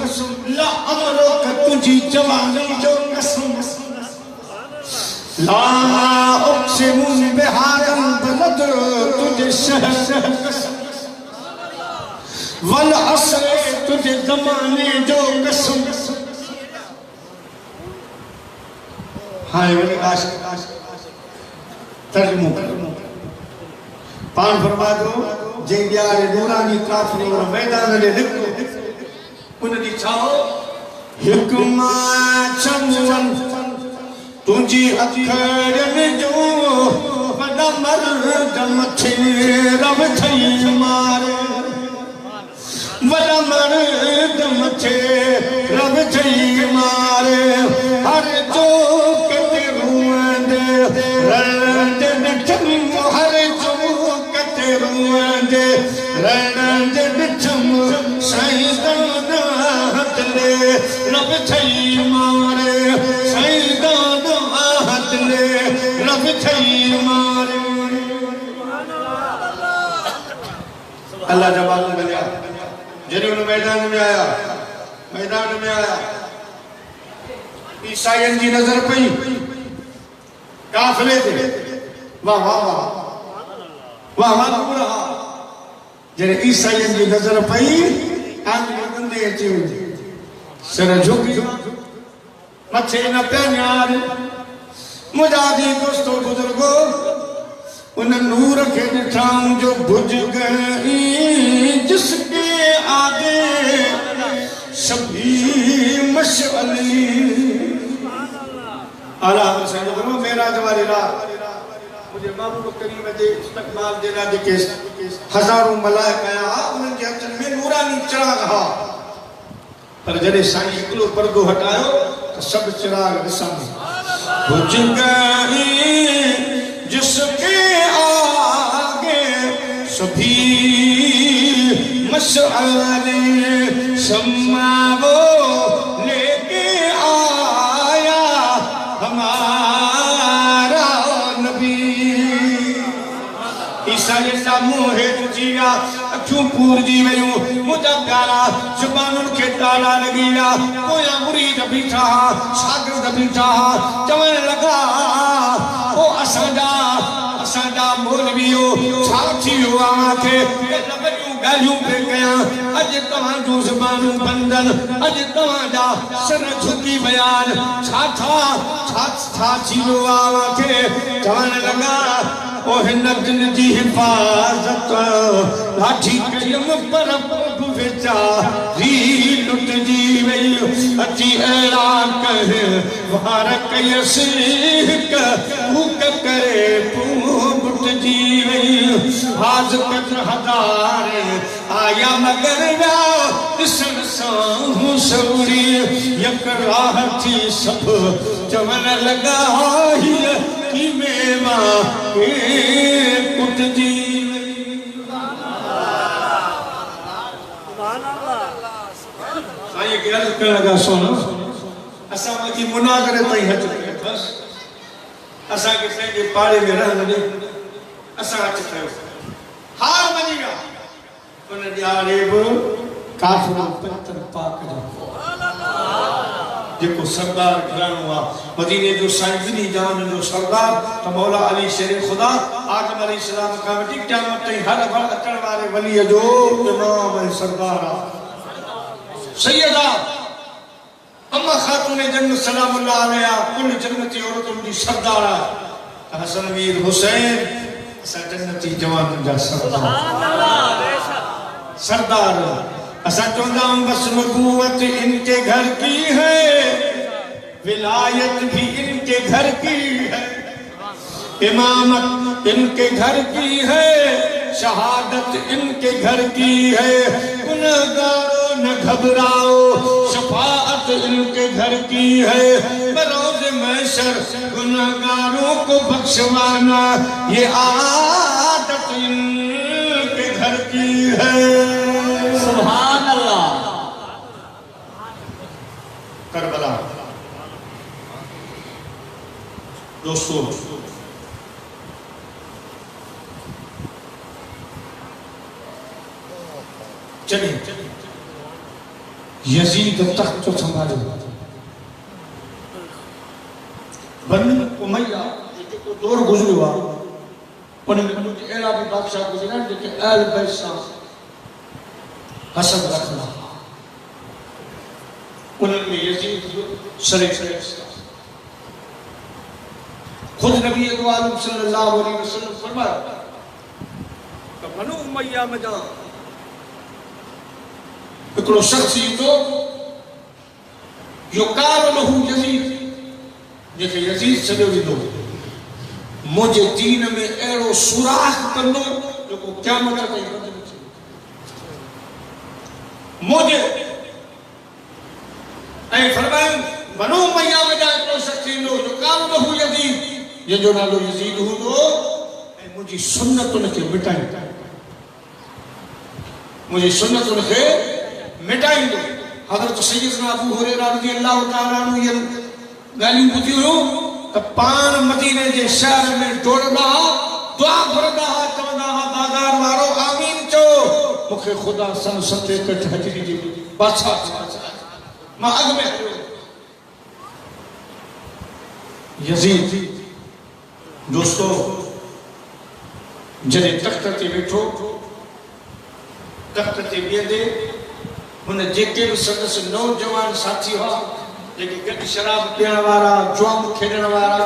ला अमरो का तुझी जवानी जो कसम ला उक़्सिमु बिहादल बलद तुझे शहर कसम वल असर तुझे ज़माने जो कसम हाय वली आशिक तर्जुमो पान फरमा दो जे यार नूरानी काफिले और मैदान ले निकलो उन दी चाहो हिकमा चमवन तुझी अखरन जो वॾा मर्दम थे रब थई मारे वॾा मर्दम थे रब थई मारे हर जो कते रुंदे रंद निठम हर जो कते रुंदे रंद निठम सैदान हथले रब थई मारे सैदान रब थई मारे अल्लाह जवाब मिला जने उन मैदान में आया ईसाईन की नजर पई काफिले थे वाह वाह वाह वाह वाह पूरा जने ईसाईन की नजर पई आंख बंदे अची सर झुकी मथे न प्यार मुजादी दोस्तों बुजुर्गो उन नूर के निठाऊं जो बुझ गई जिसके आगे सभी मशअली आला हुसैन करो मेरा जवारी रात मुझे महबूब करीम जे इस्तकबाल जे राज के हजारों मलाइका आया उन के हथन में नूरानी चिराग हा पर जॾहिं साईं हिकिड़ो पर्दो हटायो तो सब चिराग ॾिसण बुझ गई जिसके आगे सभी मशअले शम्मा वो लेके आया हमारा नबी ईसा जैसा मुँह जिया अखियूं पूर जी वयूं मुझा प्यारा जुबानुनि खे ताला लॻी विया पोयां मुरीद बीठा शागिर्द बीठा चवण लॻा ओ असांजा मौलवियो छा थी वियो आहे खे गालियूं पे कया अज तवा जो ज़बानूं बंदन अज तवा जा सर झुकी बयान छा थींदो आहे के चवण लगा ओ हिन दिन जी हिफ़ाज़त लाठी कयम पर प्रभु वेचारी लुटजी वई अची अहिड़ा कह वार कयसि हिक कूक करे तूं बुटजी वई हाज़ कद्र हज़ार आया मगर विया ॾिसण सां हूं सवरी यक राह थी सभु चवण लॻा हीअ कीमें मां के कुटजी साईं खे अर्ज़ करण लॻा सोना असां वञी मुनाज़रे ताईं हथ कयो बसि असांखे पंहिंजे पाड़े में रहण ॾे असां हथ कयो हार मञी विया उन ॾियारे बि काफ़िर पत्थर पाक जो जेको सरदार घरानो आहे मदीने जो साईं बिनी जान जो सरदार त मौला अली शेर खुदा आदम अलैहिस्सलाम खां वठी क़यामत ताईं हर वक़्त अचण वारे वलीअ जो इमाम ऐं सरदार आहे सैयदा अम्मा खातून जन्नत सलामुल्लाह अलैहा कुल जन्नती औरतुनि जी सरदार आहे हसन मीर हुसैन असां जन्नती जवाननि जा सरदार असां चवंदा आहियूं बस नबूवत इनके घर की है विलायत भी इनके घर की है इमामत इनके घर की है शहादत इनके घर की है गुनहगारों न घबराओ शफाअत इनके घर की है बरोज़ महशर गुनहगारों को बख्शवाना ये आदत इनके घर की है सुभान अल्लाह करबला दोस्तों चलिए यजीद तख्त संभालो बनु उमैया जेको दौर गुज़रियो आहे उन में अहिड़ा बि बादशाह गुज़रिया जेके अहल बैत सां हसद रखना उनमें यजीद सरे खुद नबी आलम सल्लल्लाहु अलैहि वसल्लम फरमाया कि बनु उमैया में जा हिकिड़ो शख्स ईंदो युकाल लहू यजीद जेके यजीद सॼो ॾींदो मुंहिंजे दीन में अहिड़ो सुराख कंदो जेको क़यामत ताईं बंदि न थींदो मुझे ऐं फरमायूं बनु उमैया में जा हिकिड़ो शख़्स ईंदो युकाल लहू यजीद जंहिंजो नालो यजीद हूंदो ऐं मुंहिंजी सुन्नतुनि खे मिटाईंदो मुंहिंजी सुन्नतुनि खे मिटाईंदो हज़रत सैयदना अबू हुरैरा रज़ियल्लाहु तआला अन्हु ये ॻाल्हियूं ॿुधी हुयूं त पाण मदीने जे शहर में डोड़ंदा दुआ घुरंदा चवंदा बाज़ार वारो आमीन चओ मूंखे ख़ुदा सन 67 हजरी जी बादशाह मां अॻ में यजीद दोस्तों जॾहिं तख़्त ते वेठो तख़्त ते बीहंदे हुन जेके भी संदसि नौजवान साथी हुआ जेके गॾु शराब पीअण वारा जुआम खेॾण वारा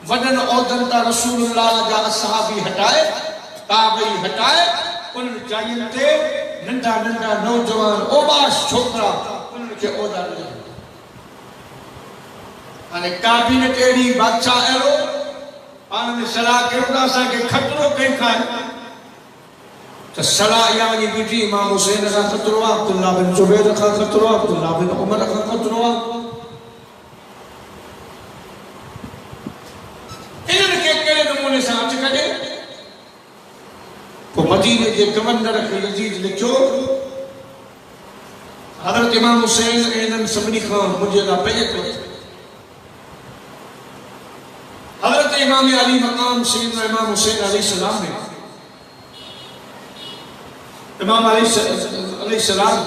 वॾनि औदनि तां रसूलुल्लाह जा असहाबी हटाए ताबई हटाए उन जायुनि ते नंढा नंढा नौजवान ओबाश छोकरा उन्हनि खे औदा ॾिना हाणे काबिनेट अहिड़ी बादशाह अहिड़ो पाण में सलाह कयो त असांखे ख़तरो कंहिंखां तो सलाह इहा वञी बीठी इमाम हुसैन खां ख़तरो आहे अब्दुल्ला बिन जुबैर खां ख़तरो आहे अब्दुल्ला बिन उमर खां ख़तरो आहे इन्हनि खे कहिड़े नमूने सां अच कजे पोइ मदीने जे गवर्नर खे यजीद लिखियो हज़रत इमाम हुसैन ऐं इन्हनि सभिनी खां मुंहिंजे लाइ बैत वरितो हज़रत इमाम अली मक़ाम सैयदना इमाम हुसैन अलैहिस्सलाम ने इमाम अलैहिस्सलाम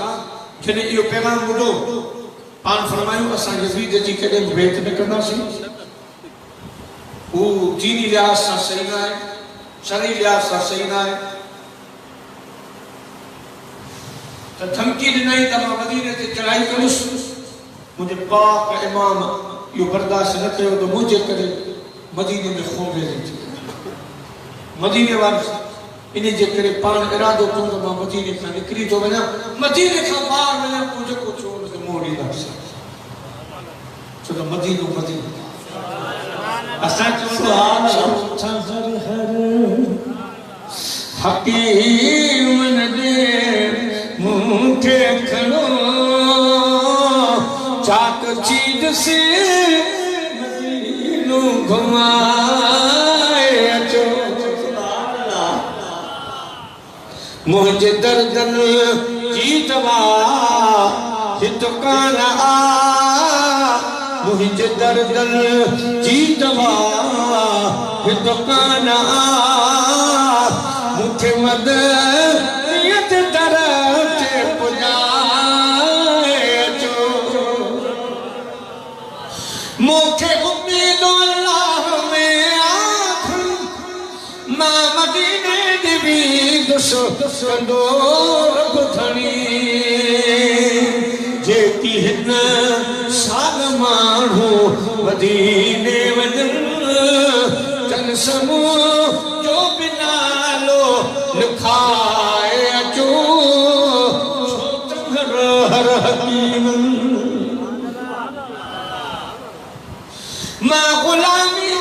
जॾहिं इहो पैगाम ॿुधो पाण फरमायूं असां यज़ीद जी कॾहिं बि बैत न कंदासीं हू दीनी लिहाज़ सां सही न आहे शरई लिहाज़ सां सही न आहे तो धमकी ॾिनई त मां मदीने ते चढ़ाई कंदुसि मुझे पाक इमाम यो बर्दाश्त न कयो तो मुझे करे मदीने में खून ले थी मदीने वाले इन जे करे पान इरादो कयो तो मां मदीने खां निकरी तो वञा मदीने खां ॿाहिरि वञा पोइ जेको चयो उनखे मोड़ ॾींदासीं छो त मदीनो मदीनो असां सुभान हकीम ने मुझे खड़ो चाक चीज से मदीनो घुमाए अचो मुझे दर्दन जी दवा हित कान आ मुझे दर्दन जी दवा हित कान आ मुझे मदद दर ते पुजाए अचो मुझे उम्मीद अल्लाह में आख मां मदीने दी भी दुसो कंदो ॿुधणी जेकी हिन साल माण्हू मदीने वञनि तन समूह जो बि नालो लिखाए अचो छो त हर हकीम मां गुलामी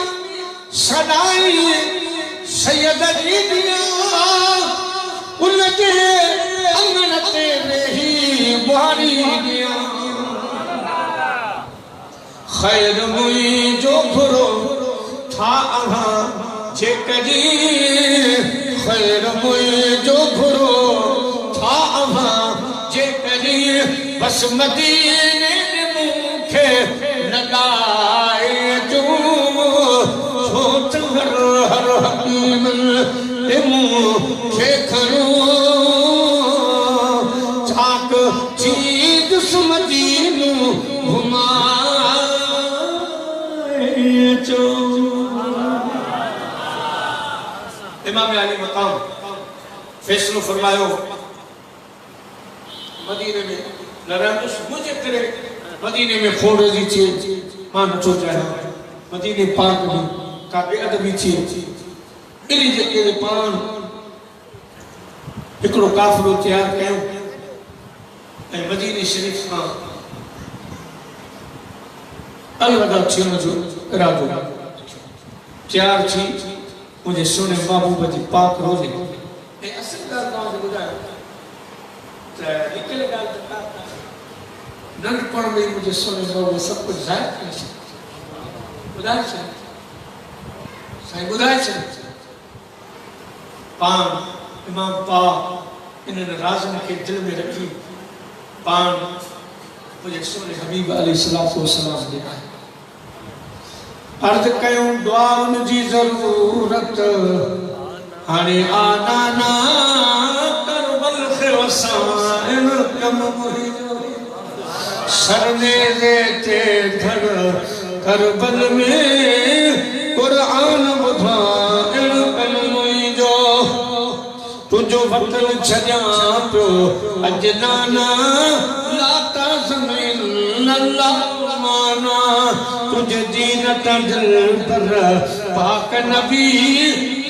सदाई सैयद जी दिया उनके अंगन ते रही बुहारी दिया खैर मुई जो घुरो था अहां जे कदी खैर मुई जो घुरो था अहां जे कदी बस मदीने ने मुखे लगाए जो छो त हर हकीम ने मुखे खरो चाक चीज मदीनो घुमाए जो इमाम अली मकाम फैसलो फरमायो मदीने में न रहंदुसि मुझे करे मदीने में खोड़ जी थी मां नथो चाहियां मदीने पाक में का बेअदबी थी इन जे करे पाण हिकिड़ो काफ़िलो तयार कयो ऐं मदीने शरीफ़ खां अलविदा थियण जो इरादो तयार थी मुझे सुने महबूब जी पाक रोज़े ए असल ॻाल्हि तव्हांखे ॿुधायो त हिकिड़े ॻाल्हि त नंढपण में मुझे सुने महबूब सभु कुझु ज़ाहिर करे छॾियो ॿुधाए छॾियो साईं ॿुधाए छॾियो पाण इमाम पाक इन्हनि राज़नि खे दिलि में रखी पाण मुझे सुने हबीब अलैहिस्सलातु वस्सलाम ॾे आया अर्ज कयूं दुआ उनजी ज़रूरत हाणे आना ना करबल खे वसाइन कम मुहिंजो सरने ते धड़ करबल में कुरान ॿुधाइण कम मुहिंजो तुंहिंजो वतन छॾियां पियो अॼु नाना लाता ज़मीन अल्लाह माना तुझे दीन दिल पर पाक नबी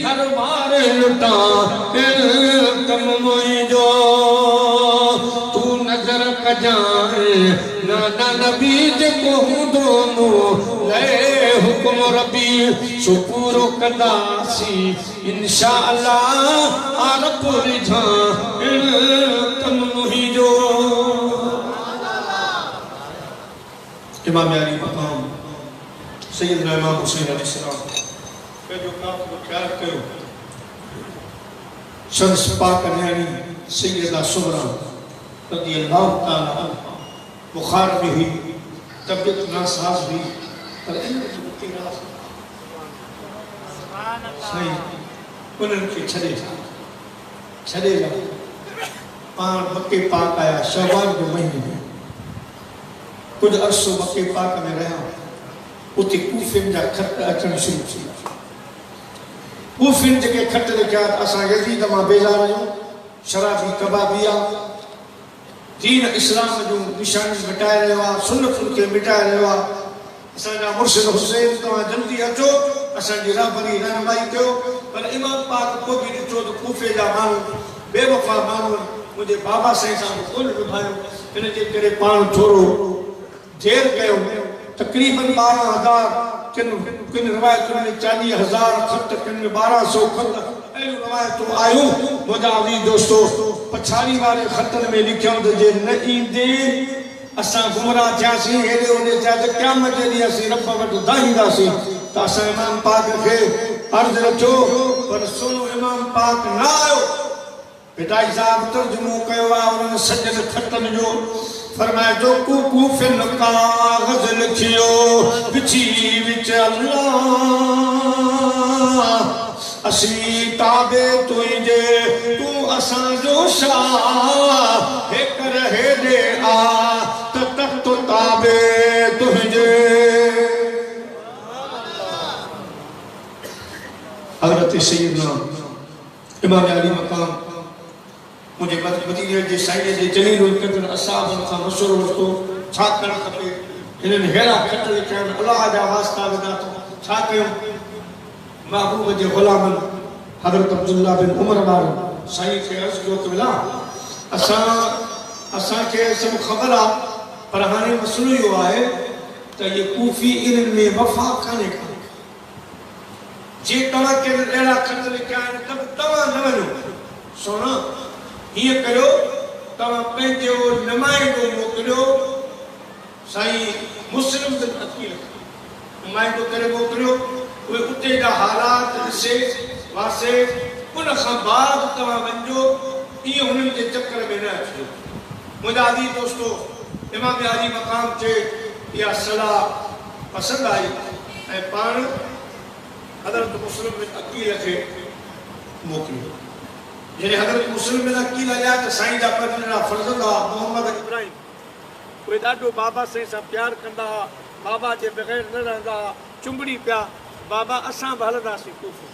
हर बार लुटा कम मुहिंजो तू नजर कजाए नाना नबी जेको हूंदो मूं ले हुकुम रबी सो पूरो कंदासी इंशाअल्लाह आर पूरी जा कम मुहिंजो इमाम अली मकाम सैयदना इमाम हुसैन अलैहिस्सलाम के जो काफ़िलो ख्याल कयो शम्स पाक न्याणी सैयदा सुमरा रज़ियल्लाहु ताला अन्हा बुखार में हुई तबियत नासाज हुई पर इनके सही उन्हनि खे छॾे पाण मके पाक आया शवाल जो महीने में कुछ अरसो मके पाक में रहा उते कूफिन जा खत अचण शुरू थी कूफिन जेके खत लिखिया असां यज़ीद मां बेज़ार आहियूं शराबी कबाबिया दीन इस्लाम जो निशान मिटाए रहा सुन्नत के मिटाए रहा असांजा मुर्शिद हुसैन तव्हां जल्दी अचो असांजी रहबरी रहनुमाई कयो पर इमाम पाक को बि ॾिठो त कूफे जा माण्हू बेवफ़ा माण्हू मुंहिंजे बाबा साईं सां बि कोन निभायो इन जे करे पाण थोरो देर कयो तक़रीबन 12,000 किन रिवायतुनि में 40,000 खत किन में 1200 खत अहिड़ियूं रिवायतूं आयूं मुंहिंजा अज़ीज़ दोस्तो पछाड़ी वारे खतनि में लिखियो त जे न ईंदे असां गुमराह थियासीं हेॾे होॾे थिया त क़यामत जे ॾींहुं असीं रब वटि धाईंदासीं त असां इमाम पाक खे अर्ज़ु रखियो पर सुनो इमाम पाक न आयो पिताजी साहब तर्जुमो कयो आहे उन्हनि सॼनि खतनि जो फरमाए जो कूफिन काग़ज़ लिखियो विछी विच अल्लाह असीं ताबे तुंहिंजे तूं असांजो शाह हेकर हेॾे आ त तख़्त ताबे तुंहिंजे हज़रत सैयदना इमाम अली मक़ाम मुझे मदीने जे साईं जे जलीलुल क़द्र असहाबनि खां मशवरो वरितो छा करणु खपे हिननि अहिड़ा खत लिखिया आहिनि अलाह जा वास्ता विधा छा कयूं महबूब जे ग़ुलामनि हज़रत अब्दुल्ला बिन उमर वार साईं खे अर्ज़ु कयो त विला असांखे सभु ख़बर आहे पर हाणे मसइलो इहो आहे त इहे कूफी इन्हनि में वफ़ा कान्हे जे तव्हां के अहिड़ा खत लिखिया आहिनि त तव्हां न वञो सोना हीअं कयो तव्हां पंहिंजो नुमाइंदो मोकिलियो साईं मुस्लिम बिन अकील नुमाइंदो करे मोकिलियो उहे उते जा हालात ॾिसे वासे उन खां बाद तव्हां वञिजो ईअं हुननि जे चकर में न अचिजो मुंहिंजा अज़ीज़ दोस्तो इमाम अली मक़ाम खे इहा सलाह पसंदि आई ऐं पाण हज़रत मुस्लिम बिन अकील खे मोकिलियो जॾहिं हज़रत मुस्लिम बिन अकील आया त साईं जा पंहिंजा फर्ज़ंद हुआ मोहम्मद इब्राहिम उहे ॾाढो बाबा साईं सां प्यारु कंदा हुआ बाबा जे बग़ैर न रहंदा हुआ चुंबड़ी पिया बाबा असां बि हलंदासीं कूफे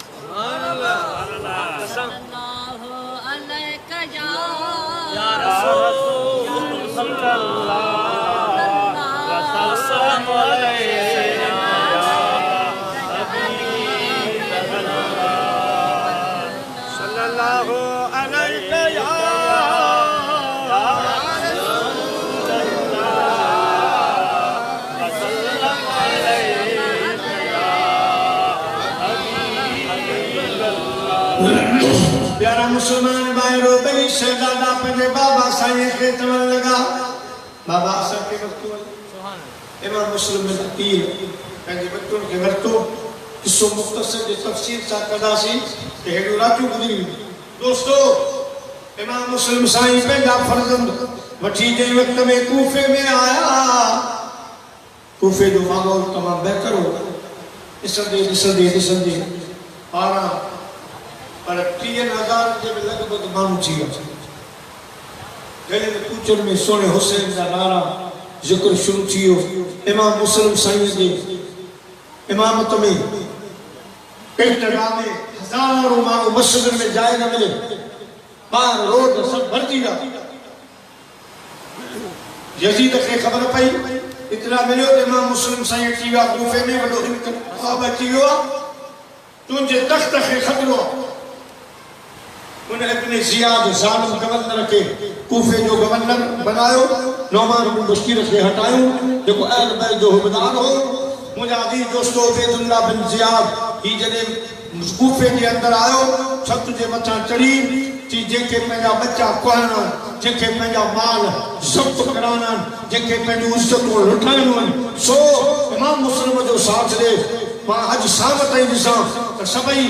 प्यारा मुसलमान भाइयों बई शहजादा पंहिंजे बाबा साईं खे चवण लॻा बाबा असांखे वरितो इमाम मुस्लिम बिन अकील पंहिंजे बचनि खे वरितो किसो मुख़्तसर जे तफ़सील सां कंदासीं त हेॾियूं रातियूं गुज़री वेंदियूं दोस्तो इमाम मुस्लिम साईं पंहिंजा फर्ज़ंद वठी जंहिं वक़्त में कूफे में आया कूफे जो माहौल तमामु बहितर हो ॾिसंदे ॾिसंदे ॾिसंदे पारां पर 30,000 जे लॻभॻि माण्हू थी विया गले कूचर में सोने हुसैन जा नारा ज़िक्र शुरू थी वियो इमाम मुस्लिम साईं जे इमामत में इब्तिदा में हज़ारों माण्हू मस्जिद में जाइ न मिले ॿार रोड सभु भरिजी विया यज़ीद खे ख़बर पई इतला मिलियो त इमाम मुस्लिम साईं अची विया कूफे में वॾो इनकलाब अची वियो आहे तुंहिंजे तख़्त खे ख़तरो आहे उन इब्न ज़ियाद ज़ालिम गवर्नर के कूफे जो गवर्नर बनायो नौमान बिन बशीर खे हटायो जेको अहल बैत जो हुबदार हो मुंहिंजा अज़ीज़ दोस्तो उबैदुल्लाह बिन ज़ियाद ही जॾहिं कूफे जे अंदर आयो छत जे मथां चढ़ी चई जंहिंखे पंहिंजा बच्चा कुहाइणा जंहिंखे पंहिंजा माल ज़ब्त कराइणा जंहिंखे पंहिंजूं इज़तूं लुटाइणियूं आहिनि सो इमाम मुस्लिम जो साथ ॾे मां अॼु शाम ताईं ॾिसां त सभई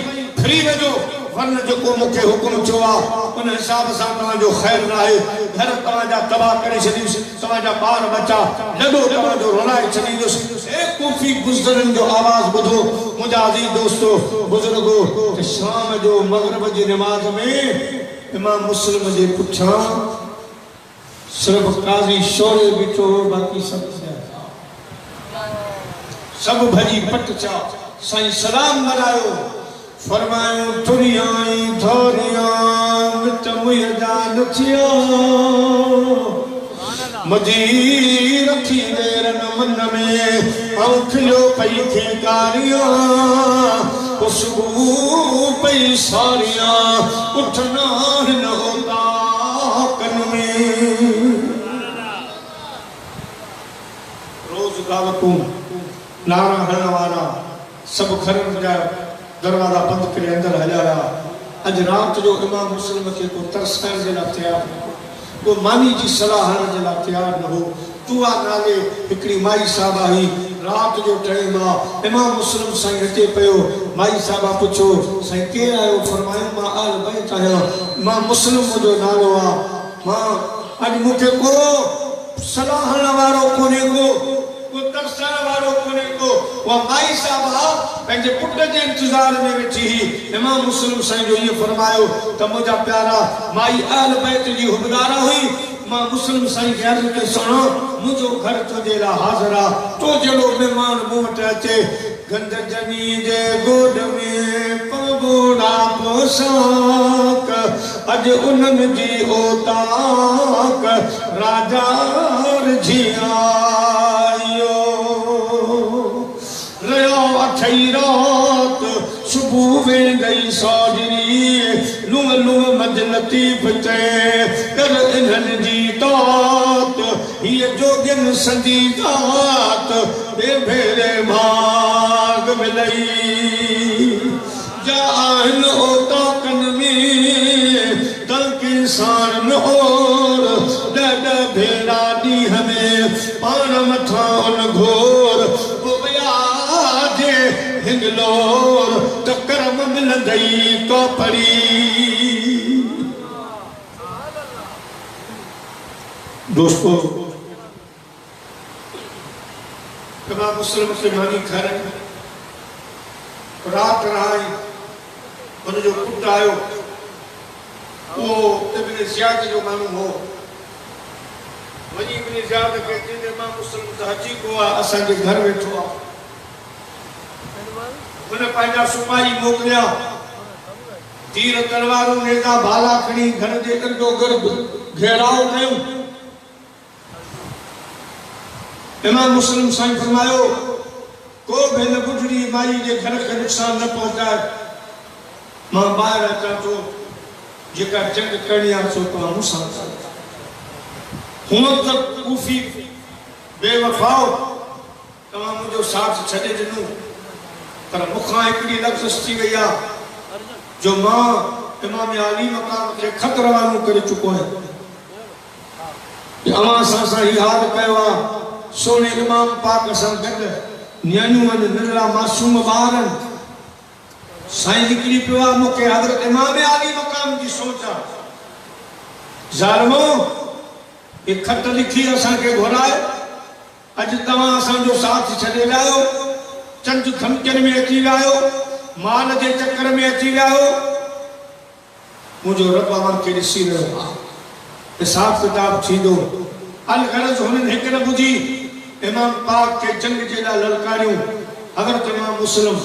फिरी वञो वन जेको मूंखे हुकुम थियो आहे उन हिसाब सां तव्हांजो ख़ैरु न आहे घर तव्हांजा तबाह करे छॾींदुसि तव्हांजा ॿार बच्चा लॾो तव्हांजो रुलाए छॾींदुसि ए कूफी गुज़रनि जो आवाज़ ॿुधो मुंहिंजा अज़ीज़ दोस्तो बुज़ुर्गो त शाम जो मग़रिब जी निमाज़ में इमाम मुस्लिम जे पुठियां सिर्फ़ु काज़ी शौरे बीठो बाक़ी सभु भॼी पट थिया साईं सलाम मनायो फरमायो तुरियाई धोरिया मिट मुंहिंजा न थियो मजी रखी देर न मन में औखियो पई थी कारियां खुशबू पई सारियां उठना न होता कन में रोज दावतूं नारा हरण वारा सब घरनि जा दरवाजा बंद करे अंदर हलिया अज रात जो इमाम मुस्लिम के को तरस करण जे लाइ तैयार को मानी जी सलाह हरण जे लाइ तैयार न हो तुआ नाले हिकड़ी माई साहब आई रात जो टाइम आ इमाम मुस्लिम साईं अचे पियो माई साहब पुछो साईं के आयो फरमायो मां आल बैत आहियां मां मुस्लिम मुंहिंजो नालो आ मां अज मूंखे को सलाह हरण वारो कोने को तरसण वारो कोने को वो माई साहब पंहिंजे पुट जे इंतजार में वेठी इमाम मुस्लिम साईं जो ये फरमायो त मुंहिंजा प्यारा माई आल बैत जी हुबदारा हुई मां मुस्लिम साईं खे अर्ज़ कई सुनो मुंहिंजो घर तुंहिंजे लाइ हाज़िर आहे तो जहिड़ो महिमान मूं वटि अचे गंद जनी जे गोद में पबोड़ा पोशाक अॼु उन्हनि जी ओताक राजा झियायो रहियो अठई रात सुबुह वेंदई साजरी लूह लूह मज लतीफ़ ते कर इन्हनि जी तात हीअ जोगियुनि संदी तात ॿिए भेरे भाग मिलई जा आहिनि ओताकनि में तलके साण में और ॾह भेरा ॾींहं में पाण मथां उन घोर जे हिंगलोर त करम मिलंदई कौपड़ी दोस्तों इमाम मुस्लिम के मानी घर रात रहाई उनजो पुट आयो वो इब्न ज़ियाद जो माण्हू हो वही इब्न ज़ियाद के चईं इमाम मुस्लिम त अची को आहे असांजे घर वेठो आहे उन पंहिंजा सिपाही मोकिलिया तीर तलवारूं नेज़ा भाला खणी घर जे इर्दो गिर्द घेराव कयूं इमाम मुस्लिम साईं फरमायो को भी न गुजरी माई जे घर खे नुक़सान न पहुचाए मां ॿाहिरि अचां थो जेका जंग करणी आहे सो तव्हां मूंसां हूअं त कूफी बेवफ़ाओ तव्हां मुंहिंजो साथ छॾे ॾिनो पर मूंखां हिकिड़ी लफ़्ज़ थी वई आहे जो मां इमाम अली मक़ाम खे ख़त रवानो करे चुको आहियां अवां सां ही हाल कयो आहे सोने इमाम पाक सां गॾु नियाणियूं आहिनि नंढड़ा मासूम ॿार आहिनि साईं निकिरी पियो आहे मूंखे हज़रत इमाम अली मक़ाम जी सोच आहे ज़ालिमो ये ख़त लिखी असांखे घुराए अॼु तव्हां असांजो साथ छॾे विया आहियो चंद धमकियुनि में अची विया आहियो माल जे चक्कर में अची विया आहियो मुंहिंजो रब अव्हांखे ॾिसी रहियो आहे हिसाब किताब थींदो अलगरज हुननि हिकु न ॿुधी इमाम पाक के जंग जे लाइ ललकारियूं हज़रत इमाम मुस्लिम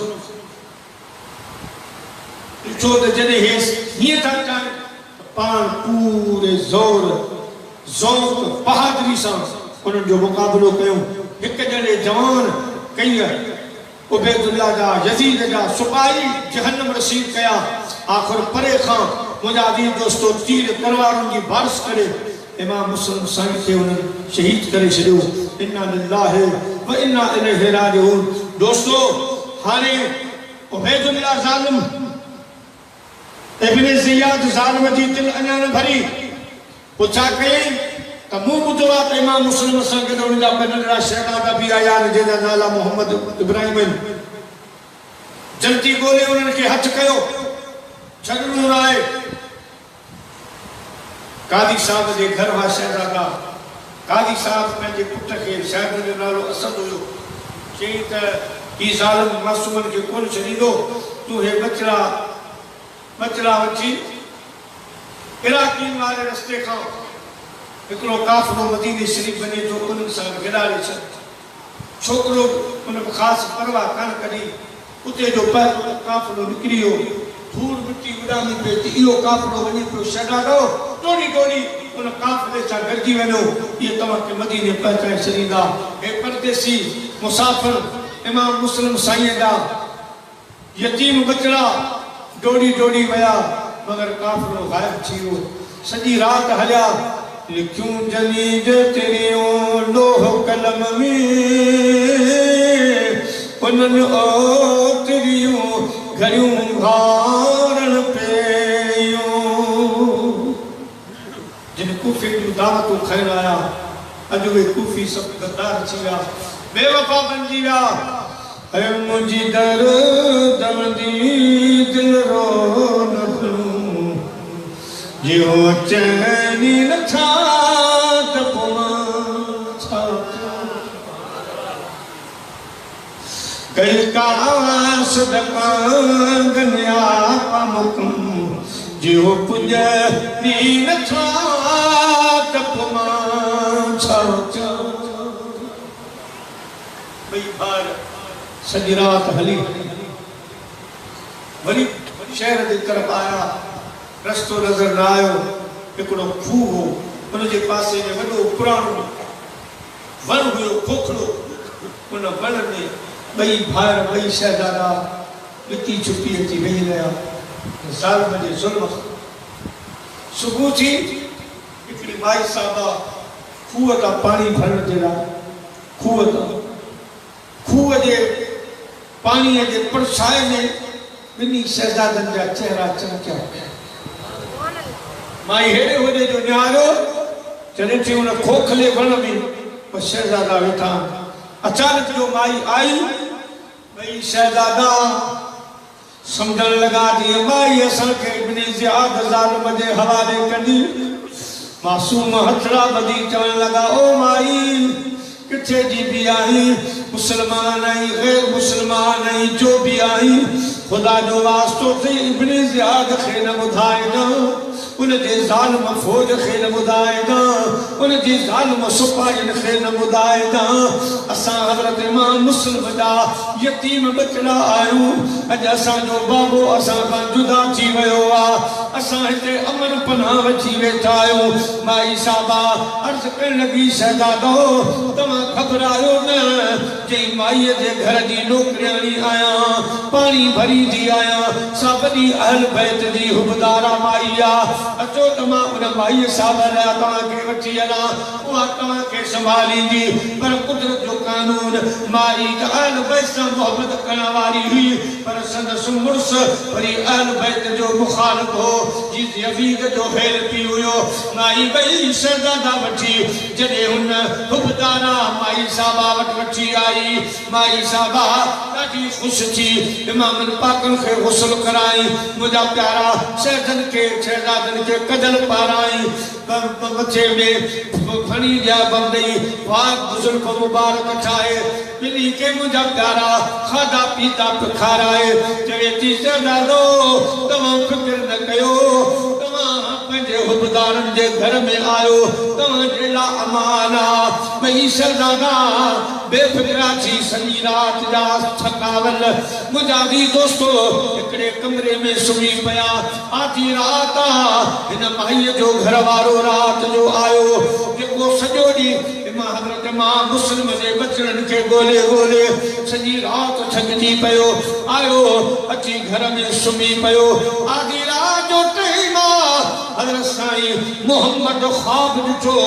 ॾिठो त जॾहिं हे हीअं था चाहिनि पाण पूरे ज़ोर ज़ौक़ बहादुरी सां उन्हनि जो मुक़ाबिलो कयूं हिकु ॼणे जवान कई उबैदुल्लाह जा यज़ीद जा सिपाही जहन्नम रसीद कया आख़िर परे खां मुंहिंजा अज़ीज़ दोस्तो तीर तलवारुनि जी बारिश करे इमाम मुस्लिम साईं खे उन्हनि शहीद करे छॾियो इन्ना लिल्लाहि व इन्ना इलैहि राजिऊन दोस्तो हाणे उबैदुल्लाह ज़ालिम इब्न ज़ियाद ज़ालिम जी दिलि अञा न भरी पोइ छा कयईं त मूं ॿुधो आहे त इमाम मुस्लिम सां गॾु उन जा ॿ नंढड़ा शहज़ादा बि आया आहिनि जंहिंजा नाला मोहम्मद इब्राहिम आहिनि जल्दी ॻोल्हे उन्हनि खे हथु कयो छॾणो न आहे कादी साहब जे घर हुआ शहज़ादा कादी साहब पंहिंजे पुट खे शायदि जो नालो असद हुयो चई त ही ज़ालिम मासूमनि खे कोन छॾींदो तूं हे बचड़ा वठी इराक़ीन वारे रस्ते खां हिकिड़ो काफ़िलो मदीने शरीफ़ वञे थो उन्हनि सां गिरारे छॾ छोकिरो उन ख़ासि परवाह कान कढी उते जो पहिरियों काफ़िलो निकिरी वियो धूड़ मिटी उॾामी पई इहो काफ़िलो वञे पियो शहज़ादो टोड़ी टोड़ी उन काफ़िले सां गॾिजी वञो इहे तव्हांखे मदीने पहुचाए छॾींदा हे परदेसी मुसाफ़िर इमाम मुस्लिम साईं जा यतीम बचड़ा डोड़ी डोड़ी विया मगर काफ़िलो गायब थी वियो सॼी राति हलिया लिखियूं जमीज तेरियूं लोह कलम में उन्हनि ओतिरियूं घड़ियूं घारण पियूं जिन कूफे जूं दावतूं खैर आया अॼु उहे कूफी सभु गद्दार थी विया बेवफ़ा बणिजी विया ऐं मुंहिंजी दर्द दिल रो न जियो चैनी नथा त पोइ छा कई कास दकांगनिया पामुकुम जियो पुॼी नथा त पोइ छा भई बार सॼी राति हली वरी शहर जे तरफ़ आया रस्तो नज़र न आयो हिकिड़ो खूह हो उनजे पासे में वॾो पुराणो वण हुयो खोखड़ो उन वण में ॿई भाइर ॿई शहज़ादा ॾिकी छुपी अची वेही रहिया ज़ालिम जे ज़ुल्म सुबुह थी हिकिड़ी माई साहिबा खूह तां पाणी भरण जे लाइ खूह जे पाणीअ जे परछाए में ॿिन्ही शहज़ादनि जा चेहरा चमकिया पिया माई हेॾे होॾे जो निहारियो जॾहिं थी उन खोखले वण में ॿ शहज़ादा वेठा अचानक जो माई आई ॿई शहज़ादा सम्झण लॻा त माई असांखे इब्न ज़ियाद ज़ालिम जे हवाले कंदी मासूम हथड़ा ॿधी चवण लॻा ओ माई किथे जी बि आई मुसलमान आई गैर मुसलमान आई जो बि आई खुदा जो वास्तो थी इब्न ज़ियाद खे न ॿुधाए न उनजे ज़ालिम फौज खे न ॿुधाए न उनजी ज़ालिम सिपाहियुनि खे न ॿुधाए न असां हज़रत इमाम मुस्लिम जा यतीम बचड़ा आहियूं अॼु असांजो बाबो असां खां जुदा थी वियो आहे असां हिते अमन पनाह वठी वेठा आहियूं माई साहिबा अर्ज़ करण लॻी शहज़ादो तव्हां घबरायो न जंहिं माईअ जे घर जी नौकरियाणी आहियां पाणी भरींदी आहियां सा वॾी अहल बैत जी हुबदारा माई आहे अचो त मां उन माईअ साहिब लाइ तव्हांखे वठी हलां उहा तव्हांखे संभालींदी पर कुदरत जो कानून माई त अहल बैत सां मोहबत करण वारी हुई पर संदसि मुड़ुस वरी अहल बैत जो मुखालिफ़ हो जीअं यज़ीद जो हेल पी हुयो माई ॿई शहज़ादा वठी जॾहिं हुन हुबदारा माई साहिबा वटि वठी आई माई साहिबा ॾाढी ख़ुशि थी इमामनि पाकनि खे गुस्ल कराई मुंहिंजा प्यारा शहज़नि खे शहज़ादनि खे कजल पाराई मथे में फणी ॾिया बंदई वाह बुज़ुर्ग मुबारक ठाहे ॿिन्ही खे मुंहिंजा प्यारा खाधा पीता खाराए चवे थी शहज़ादो तव्हां फिक्र न कयो तव्हां पंहिंजे हुबदारनि जे घर में आयो तव्हांजे लाइ अमान आहे ॿई शहज़ादा बेफ़िक्रा थी सॼी राति जा थकावल मुंहिंजा बि दोस्तो हिकिड़े कमरे में सुम्ही पिया आधी राति आहे हिन माईअ जो घर वारो राति जो आयो जेको सॼो ॾींहुं हज़रत इमाम मुस्लिम जे बचड़नि खे ॻोल्हे ॻोल्हे सॼी राति थकिजी पियो आयो अची घर में सुम्ही पियो आधी राति जो टाइम आहे हज़रत साईं मोहम्मद ख्वाब ॾिठो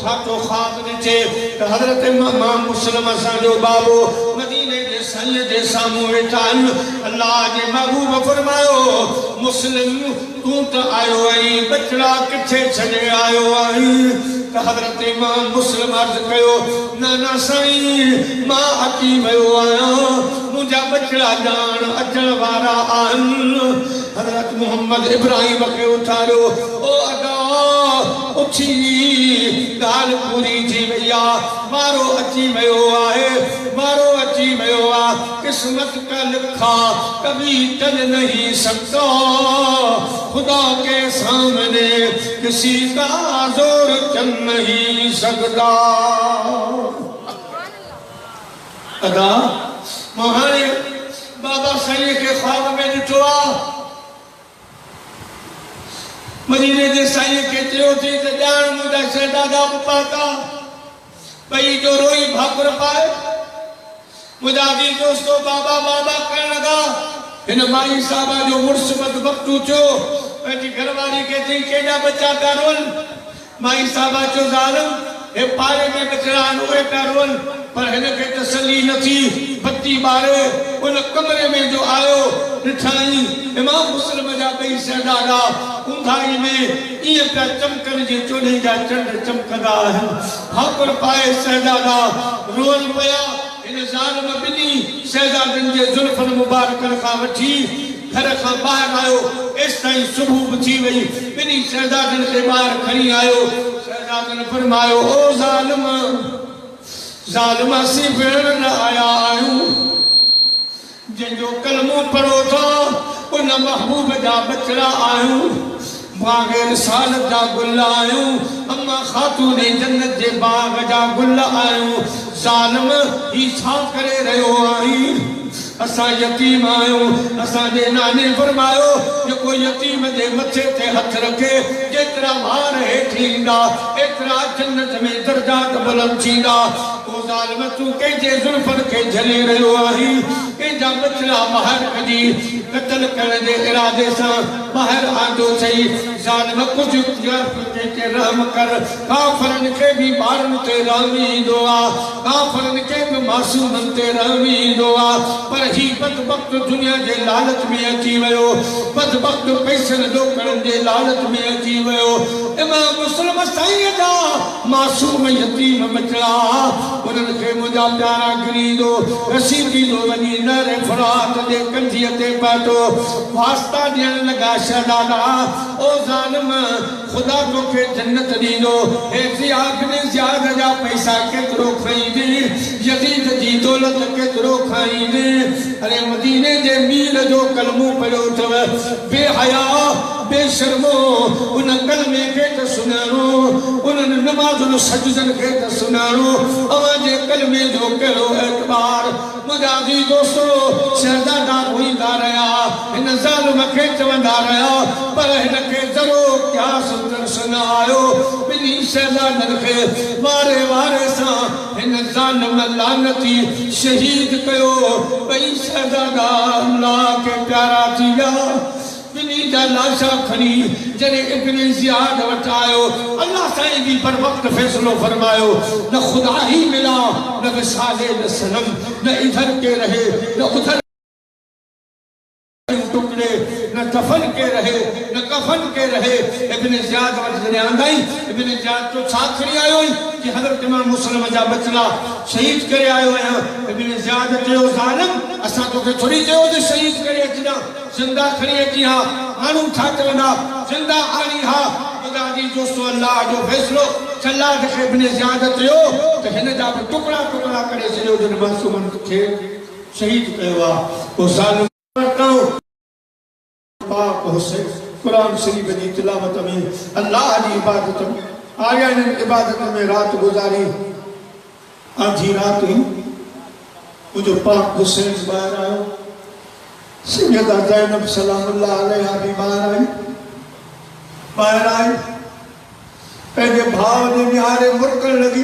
छातो ख्वाब ॾिठे त हज़रत इमाम मुस्लिम असांजो बाबो मदीने जे साईं जे साम्हूं वेठा आहिनि अल्लाह जे महबूब फरमायो मुस्लिम तूं त आयो आहीं बचड़ा किथे छॾे आयो आहीं त हज़रत इमाम मुस्लिम अर्ज़ कयो नाना साईं मां अची वियो आहियां मुंहिंजा बचड़ा ॼाण अचण वारा आहिनि हज़रत मोहम्मद इब्राहिम खे उथारियो ओ अदा उथी ॻाल्हि पूरी थी वई आहे मारो अची वियो आहे मारो अची वियो आहे किस्मत का लिखा कभी टल नहीं सकता खुदा के सामने किसी का जोर चल नहीं सकता अदा महाने बाबा साईं के ख्वाब में ॾिठो आहे मदीने जे साईं साईं के चयो थी त ॼाण मुंहिंजा शहज़ादा पाता भई जो रोई भाकुर पाए मुंहिंजा भी दोस्तो बाबा बाबा करण लगा हिन माई साहबा जो मुर्शमत वक्तू चो पंहिंजी घरवारी के थी केॾा बच्चा पिया रोअनि माई साहबा चयो ज़ालिम हे पारे में बचड़ा उहे पिया रोअनि पर हिनखे तसली न थी बत्ती ॿारे उन कमरे में जो आयो ॾिठाई इमाम मुस्लिम जा ॿई शहज़ादा ऊंघाई में ईअं पिया चमकनि जे चोॾहं जा चंड चमकंदा आहिनि भाकुर पाए शहज़ादा रोअनि पिया इन ज़ालिम ॿिन्ही शहज़ादनि जे ज़ुल्फ़नि मुबारकनि खां वठी घर खां ॿाहिरि आयो एसि ताईं सुबुह बि थी वई ॿिन्ही शहज़ादनि खे ॿाहिरि खणी आयो शहज़ादनि फरमायो ओ ज़ालिम ज़ालिम असीं भेण न आया आहियूं जंहिंजो कलमो पढ़ो था उन महबूब जा बचड़ा आहियूं बाग़ रिसालत जा गुल आहियूं अम्मा ख़ातून जन्नत जे बाग़ जा गुल आहियूं ज़ालिम ही छा करे रहियो आहीं असां यतीम आहियूं असांजे नाने फरमायो जेको यतीम जे मथे ते हथ रखे जेतिरा वार हेठि ईंदा एतिरा जन्नत में दर्जात बुलंद थींदा ओ ज़ालिम तूं कंहिंजे ज़ुल्फ़नि खे झले रहियो आहीं कंहिंजा बचड़ा ॿाहिरि कढी क़त्ल करण जे इरादे सां ॿाहिरि आंदो अथई ज़ालिम कुझु कंहिंखे रहम कर काफ़िरनि खे बि ॿारनि ते रहम ईंदो आहे काफ़िरनि खे बि मासूमनि ते रहम ईंदो आहे पर ही बदबख्त दुनिया जे लालच में अची वियो बदबख्त पैसनि ॾोकड़नि जे लालच में अची वियो इमाम मुस्लिम साईं जा मासूम यतीम बचड़ा उन्हनि खे मुंहिंजा प्यारा गिरींदो रसीदींदो वञी नहर फुरात जे कंधीअ ते पहुतो वास्ता ॾियण लॻा शहज़ादा ओ ज़ालिम ख़ुदा तोखे जन्नत ॾींदो हे ज़ियाद ने ज़ियाद जा पैसा केतिरो खईंदी यज़ीद जी दौलत केतिरो खाईंदी अरे मदीने जे मीर जो कलमो पढ़ियो अथव बेहया बेशर्मो उन कलमे खे त सुञाणो उन्हनि नमाज़ुनि सजदनि खे त सुञाणो अवांजे कलमे जो कहिड़ो एतबार मुंहिंजा भी दोस्तो शहज़ादा रोईंदा रहिया हिन ज़ालिम खे चवंदा रहिया पर हिनखे ज़रो क़यास दर्श न आयो ॿिन्ही शहज़ादनि खे वारे वारे सां हिन ज़ालिम लानती शहीद कयो ॿई शहज़ादा अल्लाह के प्यारा थी विया ॿिन्ही जा लाशा खणी जॾहिं इब्न ज़ियाद वटि आयो अल्लाह साईं बि पर वक़्तु फ़ैसिलो फरमायो न ख़ुदा ही मिला न विसाले न सनम न इधर के रहे न उधर टुकड़े न दफन के रहे न कफन के रहे इब्न ज़ियाद वटि जॾहिं आंदाई इब्न ज़ियाद तो छा खणी आयो कि हज़रत इमाम मुस्लिम जा बचड़ा शहीद करे आयो आहियां इब्न ज़ियाद चयो ज़ालिम असां तोखे थोड़ी चयो त शहीद करे अचना जिंदा खणी अची हा माण्हू छा चवंदा जिंदा आणी हा ख़ुदा जी दोस्तो अल्लाह जो फ़ैसिलो जल्लाद खे इब्न ज़ियाद चयो त हिन जा बि टुकड़ा टुकड़ा करे छॾियो जिन मासूमनि खे शहीद कयो आहे पोइ ज़ालिम पाक हुसैन कुरान शरीफ जी तिलावत में अल्लाह जी इबादत में आया इन इबादत में रात गुजारी आधी रात ही मुझे पाक हुसैन बाहर आयो सैयदा ज़ैनब सलामुल्लाह अलैहा भी बाहर आई पंहिंजे भाव जे निहारे मुरकण लगी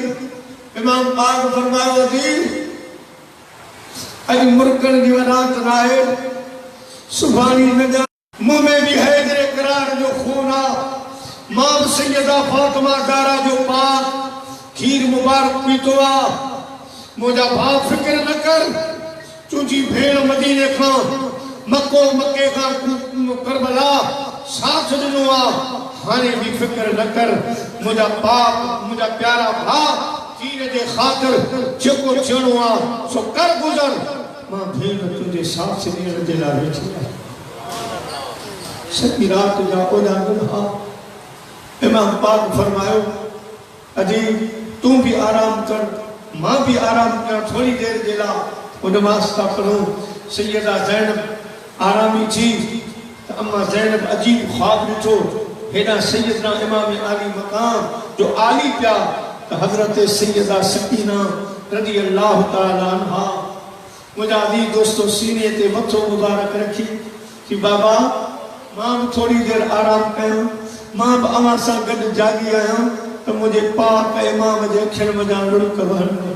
इमाम पाक फरमायो थी अॼु मुरकण जी रात न आहे सुभाणी न मुंह में भी हैदर करार जो खून आ मां सैयदा फातिमा ज़हरा जो पाक खीर मुबारक पीतो आ मुंहिंजा भाउ फिक्र न कर तुंहिंजी भेण मदीने खां मके खां करबला साथ ॾिनो आ हाणे भी फिक्र न कर मुंहिंजा पाक मुंहिंजा प्यारा भाउ दीन जे ख़ातिर जेको थियणो आ सो कर गुज़र मां भेण तुंहिंजे साथ ॾियण जे लाइ वेठी आहियां सॼी रात जा ओॾा गुनाह इमाम पाक फरमायो अजी तू भी आराम कर मां भी आराम कर थोड़ी देर जे लाइ नमाज़ था पढ़ो सैयदा ज़ैनब आरामी थी त अम्मा ज़ैनब अजीब ख्वाब ॾिठो हेॾा सैयदना इमाम आली मकाम जो आली पिया त हज़रत सैयदा सकीना रज़ी अल्लाह तआला अन्हा मुंहिंजा अज़ीज़ दोस्तो सीने ते मथो मुबारक रखी कि बाबा मां थोड़ी देर आराम कयो मां बि अवां सां गॾु जागी आहियां त मुंहिंजे पाक इमाम जे अखियुनि में रुड़क भरनि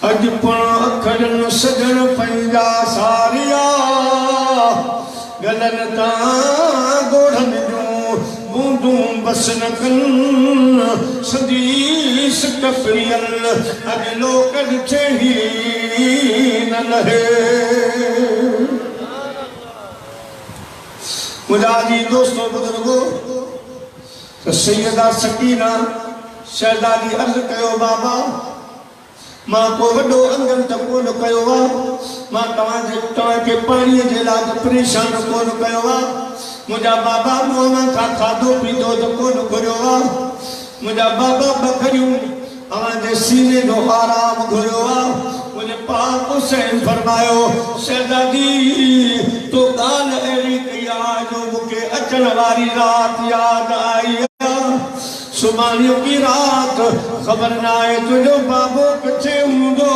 अॼु पण अखरनि सजण पंहिंजा सारिया गलनि तां गोढ़नि जूं बूंदूं बस न कनि संदीस कपरियल अॼु लोक ॾिठे ई न लहे मुंहिंजा जी दोस्तो बुजुर्गो त सैयदा सकीना शहज़ादी अर्ज़ कयो बाबा मां को वॾो अंगन त कोन कयो आहे मां तव्हांखे पाणीअ जे लाइ परेशान कोन कयो आहे मुंहिंजा बाबा मुंहं खां खाधो पीतो त कोन घुरियो आहे मुंहिंजा बाबा बकरियूं अव्हांजे सीने जो आराम घुरियो आहे मुंहिंजे पाक हुसैन फरमायो शहज़ादी तो ॻाल्हि अहिड़ी कई आहे जो मूंखे अचण वारी राति यादि आई सुभाणे की रात खबर न आहे तुझो बाबो किथे हूंदो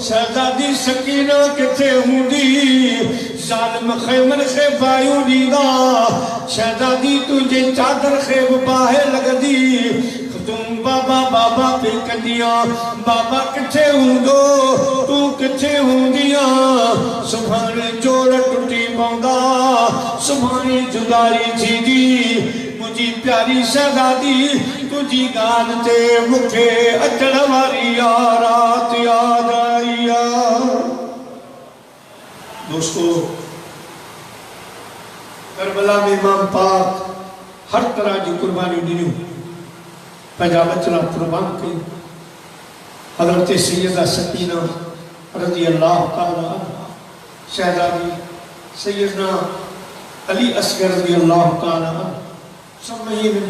शहज़ादी सकीना किथे हूंदी ज़ालिम ख़ैमन खे बायूं ॾींदा शहज़ादी तुंहिंजे चादर खे बि बाहि लॻंदी तूं बाबा बाबा पे कंदिया बाबा किथे हूंदो तूं किथे हूंदिया सुभाणे जोड़ टुटी पवंदा सुभाणे जुदाई थींदी मुझी प्यारी शहज़ादी तुझी ॻाल्हि ते मूंखे अचण वारी रात यादि आई दोस्तो करबला में इमाम पाक हर तरह जी कुर्बानी ॾिनियूं पंहिंजा बचड़ा कुर्बान कई हज़रत सैयदा सकीना रज़ी अल्लाह ताला अन्हा शहज़ादी सैयदना अली असगर रज़ी अल्लाह ताला अन्हा सब महीननि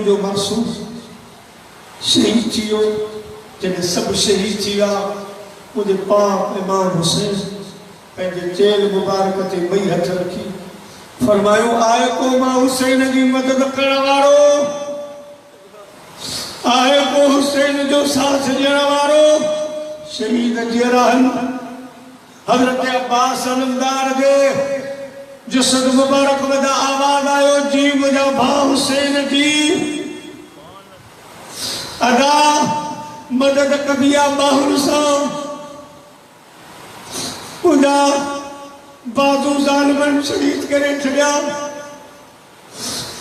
जो मासूम शहीद थी वियो जॾहिं सभु शहीद थी विया मुंहिंजे पाक इमाम हुसैन पंहिंजे चेल मुबारक ते ॿई हथ रखी फरमायो आए को मां हुसैन जी मदद करण वारो आए को हुसैन जो साथ ॾियण वारो शहीद जी रहन हज़रत अब्बास अलमदार जे जसद मुबारक में आवाज आयो जी मुझा भाउ हुसैन जी अदा मदद कबिया बाहुर सां मुझा बाजू ज़ालिमन शहीद करे छॾिया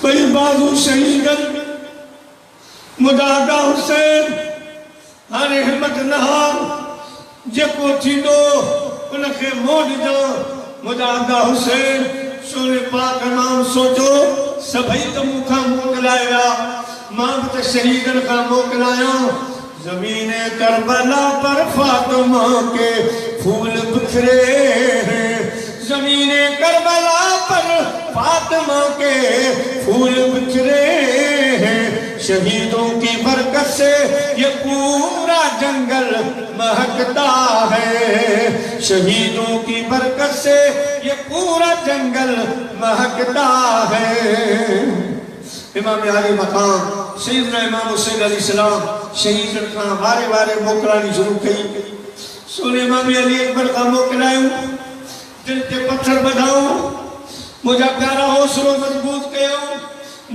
ॿई बाजू शहीदन मुझा अदा हुसैन हाणे हिम्मत न हार जेको थींदो उनखे मोड़ ॾिजो मुझा अदा हुसैन सोने पाक नाम सोचो सभई तो मूंखां मोकिलाया मां भी तो शहीदन का मोकिलाया ज़मीने करबला पर फातिमा के फूल बिखरे ज़मीने करबला पर फातिमा के फूल बिखरे शहीदों की बरकत से ये पूरा जंगल महकता है शहीदों की बरकत से ये पूरा जंगल महकता है इमाम आली मकाम सैयदना इमाम हुसैन अलैहिस्सलाम शहीदन का वारे वारे मोकलानी शुरू कई सोने इमाम अली अकबर का मोकलायूं दिल के पत्थर बढ़ाऊं मुझा प्यारा हौसलो मजबूत कयो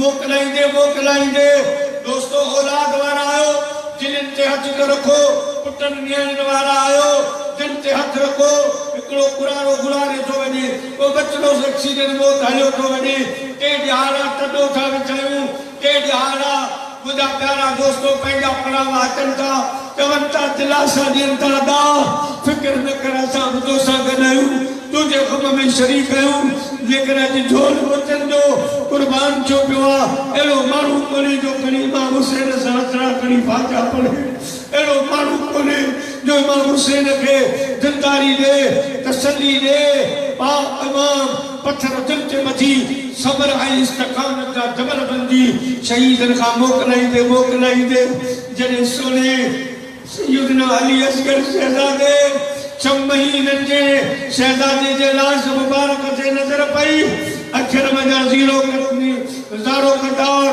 मोकलाइंदे दोस्तों औलाद वारा आयो जिन ते हथ न रखो पुटन नियण वारा आयो जिन ते हथ रखो हिकड़ो पुराणो गुलारे थो वञे को बचड़ो एक्सीडेंट में हलियो थो वञे के ॾियारा टॾो था विछायूं के ॾियारा मुझा प्यारा दोस्तों पंहिंजा पड़ावा अचनि था चवनि था दिलासा ॾियनि था अदा फिक्र न कर असां बुधो सां गॾु आहियूं तुझे ग़म में शरीक आहियूं जेकर अॼु झोल वचन जो कुर्बान थियो पियो आहे अहिड़ो माण्हू कोन्हे जो खणी इमाम हुसैन सां हथड़ा खणी फातिहा पढ़े अहिड़ो माण्हू कोन्हे जो इमाम हुसैन खे दिलदारी ॾे तसल्ली ॾे पाक इमाम पत्थर दिल ते मथी सब्र ऐं इस्तक़ामत जा जबल बंदी शहीदन खां मोकिलाईंदे जॾहिं सोने सैयदना अली असगर शहज़ादे 6 महीननि जे शहज़ादे जे लाश मुबारक ते नज़र पई अखर में ज़ारो कटार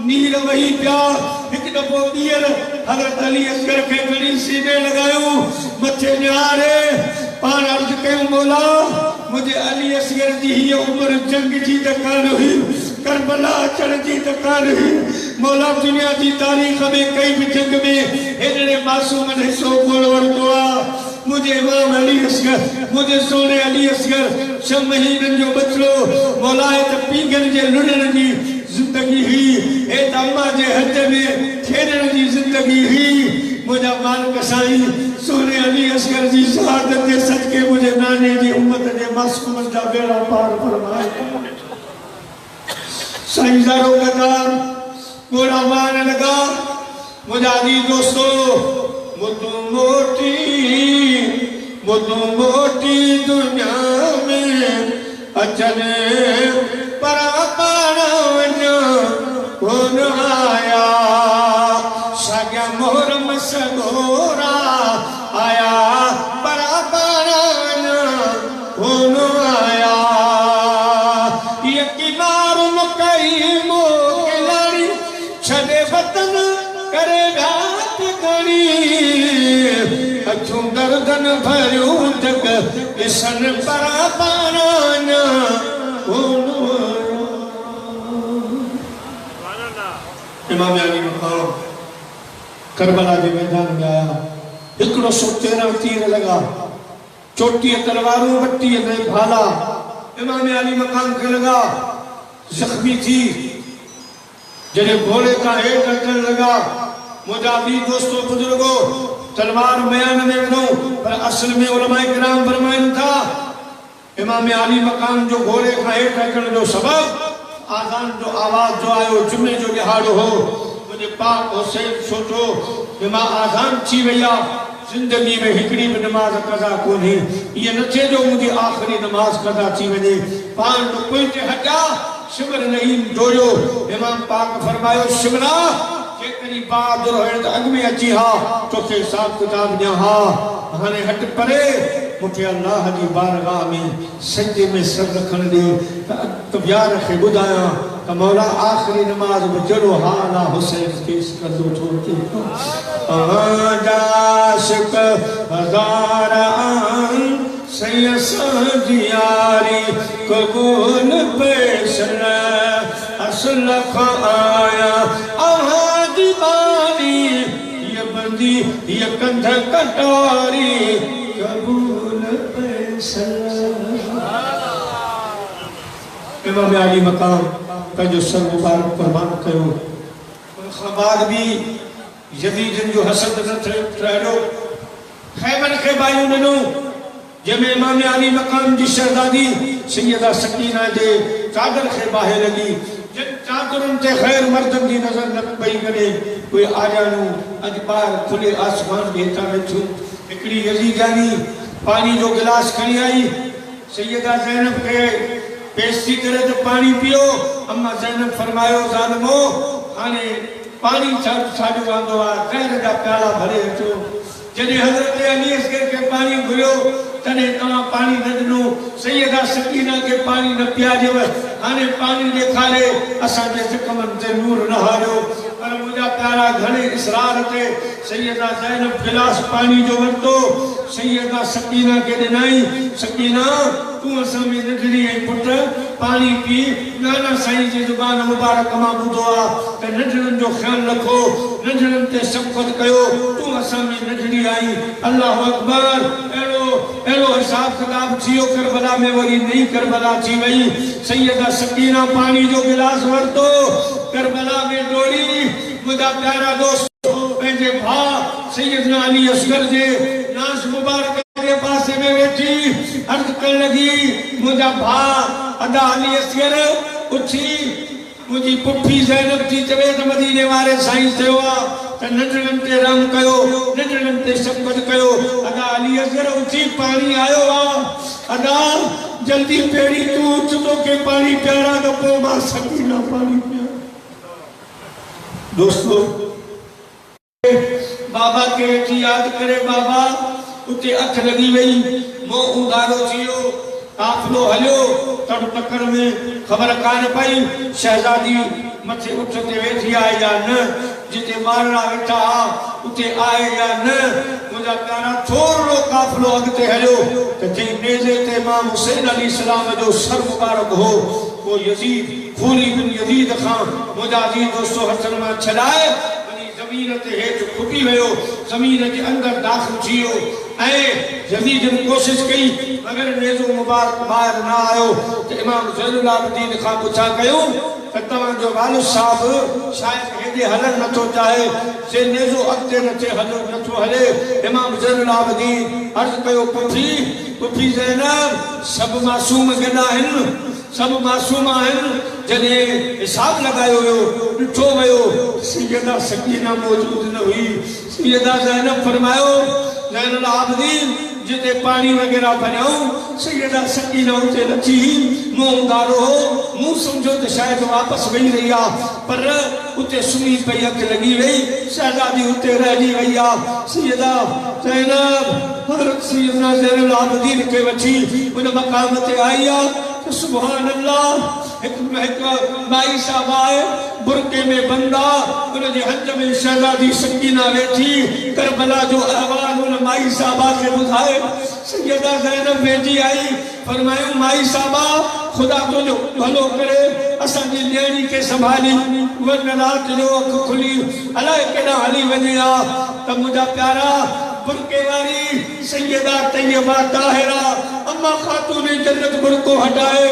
नीर वही पिया हिकु दफ़ो ॾींहर हज़रत अली असगर खे खणी सीने लॻायो मथे निहारे पाण अर्ज़ कयूं मौला मुझे अली असगर असगर जी ये उम्र जंग जी दुकान हुई, करबला चढ़ जी दुकान हुई। मौला दुनिया की तारीख में कई भी जंग में हेडे मासूम ने हिस्सो कोन वरतो आ। मुझे इमाम अली असगर, मुझे सोने अली असगर शम महीनन जो बचलो मौला त पीगन जे लुड़न जी जिंदगी हुई, ए अम्मा जे हथ में खेडन जी जिंदगी हुई। मुझा मालिक साईं सोने अली असगर जी शहादत के सदके मुझे नाने जी उम्मत जे मासूमन जा बेड़ा पार फरमाए। साईं ज़ारो कदार गोरा मान लगा। मुझा दी दोस्तों मुदु मोटी दुनिया में अचने परा पारा वञा कोन आया। साॻिया मोहर मसगोरा आया परा पारा वञा कोन आया। यकी मार मुकई मोकिलाड़ी छॾे वतन करे घाट करी। अखियूं गर्दन भरियूं जग ॾिसन परा पारा वञा कोन आया। इमाम अली मकाम करबला के मैदान में आया। 113 तीर लगा, 34 तलवारों 32 भाला इमाम अली मकाम के लगा। जख्मी थी जने घोड़े का हेठ रखने लगा। मुजाहिदी दोस्तों बुजुर्गों तलवार बयान में बनूं पर असल में उलमाए किराम फरमाइन था इमाम अली मकाम जो घोड़े का हेठ रखने जो सबब आजान जो आवाज जो आयो जुमे जो दिहाड़ो हो। मुझे पाक हुसैन सोचो कि मां आजान थी वया जिंदगी में हिकड़ी भी नमाज कदा कोनी। ये न थे जो मुझे आखिरी नमाज कदा थी वने पान तो कोई ते हटा शिमर नहीं दोयो। इमाम पाक फरमायो शिमरा के करी बहादुर होए तो अग में अची हा तो के हिसाब किताब न्या हा। हाने हट परे मुझे अल्लाह की बारगाह में सजदे में सर रखन दे तो यार के बुधाया तो मौला आखिरी नमाज में जड़ो हाना हुसैन केस कर दो छोड़ते आजाशक हजारान सैयस दियारी कबूल पेशन असल आया आहादी बानी ये बंदी ये कंध कटारी कबूल पेशन। इमाम अली मकाम का जो सर मुबारक कुर्बान कयो खबार भी यजीदन जो हसद न ठहरो खैबर के बायू ननो जमे इमाम अली मकाम जी शहजादी सैयदा सकीना दे चादर के बाहे लगी। जन चादरन ते खैर मर्दन की नजर न पई करे कोई आ जानो अज बाहर खुले आसमान बेटा वेठो। एकड़ी यजीदानी पानी जो गिलास खणी आई सैयदा ज़ैनब के पेशी करे तो पानी पियो। अम्मा ज़ैनब फरमायो ज़ालिमो हाने पानी साडो आंदो आ खैर जा प्याला भरे अचो। जने हजरत अली असगर के पानी घुरियो तने तमा पानी न दिनो सैयदा सकीना के पानी न पियाजेव। हाने पानी देखारे असा जे चकमन ते नूर न हारो पर मुझा प्यारा घणे इसरार ते सैयदा ज़ैनब गिलास पानी जो वरतो सैयदा सकीना के दिनाई सकीना तू असा में नजरी है पुट पानी पी। नाना साईं जी जुबान मुबारक मां बुधो आ ते नजरन जो ख्याल रखो नजरन ते शफकत कयो तू असा में नजरी आई। अल्लाह अकबर एड़ो हिसाब किताब थियो करबला में वरी नहीं करबला थी वई। सैयदा सकीना पानी जो गिलास वरतो करबला में डोड़ी। मुझा प्यारा दोस्त पंहिंजे भा सैयदना अली असगर जे नाश मुबारक के पास में बैठी अर्ज कर लगी मुझा भा अदा अली असगर उठी मुझी पुफी ज़ैनब थी चवे त मदीने वारे साईं थियो आ त नंढड़न ते रहम कयो नंढड़न ते शफ़क़त कयो। अदा अली असगर उठी पानी आयो आ अदा जल्दी पेड़ी तू उठ तो के पानी प्यारा तो पो मां सकीना पानी पिया। दोस्तों बाबा के याद करे बाबा उते अख लगी वही मोह उधारो थियो काफिलो हलियो तड़ तकर में खबर कान पई शहजादी मथे उठते वेठी आए या न जिते मारना वेठा उते आए या न। मुझा प्यारा थोड़ो काफिलो काफ़िलो अॻिते हलियो त जंहिं नेज़े ते इमाम हुसैन अलैहिस्सलाम जो सर मुबारक हो वो यज़ीद खूनी बिन यज़ीद खां मुजाहिदी दोस्तो हसन मां छॾाए वञी ज़मीन ते हेठि खुटी वियो, ज़मीन जे अंदरि दाख़िल थी वियो ऐं यज़ीद ने कोशिश कई मगर नेज़ो मुबारक ॿाहिरि न आयो त इमाम ज़ैनुल आबिदीन खां पुछा कयूं त तव्हांजो वालिद साहब शायदि हेॾे हलणु नथो चाहे, से नेज़ो अॻिते नथो हले। इमाम ज़ैनुल आबिदीन अर्ज़ु कयो पुफी ज़ैनब सभु मासूम गॾु आहिनि, सभु मासूम आहिनि। जॾहिं हिसाब लगायो वियो ॾिठो वियो सैयदा सकीना मौजूद न हुई। सैयदा ज़ैनब फरमायो ज़ैनुल आबिदीन जिते पानी वग़ैरह भरियऊं सैयदा सकीना उते नथी, मूं उंगारो हो, मूं सम्झो त शायदि वापसि वेही रही आहे, पर उते सुम्ही पई, अखि लॻी वई, शहज़ादी उते रहिजी वई आहे। सैयदा ज़ैनब हज़रत सैयदना ज़ैनुल आबिदीन खे वठी उन मक़ाम ते आई आहे। सुभान अल्लाह, हिकु माई साहब आहे बुरके में बंदा, उनजे हथ में शहज़ादी सकीना वेठी करबला जो अहवाल उन माई साहबा खे ॿुधाए। सैयदा ज़ैनब वेठी आई, फरमायूं माई साहबा खुदा तुंहिंजो भलो करे असांजी न्याणी खे संभाली, वरन राति जो अखि खुली अलाए केॾां हली वञे हा त मुंहिंजा प्यारा बुरके वारी सैयदा तैयबा ताहिरा अम्मा खातून जन्नत बुरको हटाए,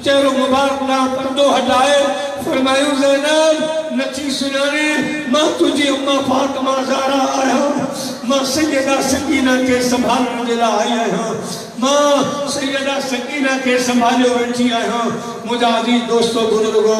चेहरो मुबारक ना पर्दो हटाए, फरमायूं ज़ैनब नथी सुञाणे मां तुंहिंजी अम्मा फातिमा ज़हरा आहियां, मां सैयदा सकीना खे संभालण जे लाइ आई आहियां, मां सैयदा सकीना खे संभालियो वेठी आहियां। मुंहिंजा अज़ीज़ दोस्तो बुज़ुर्गो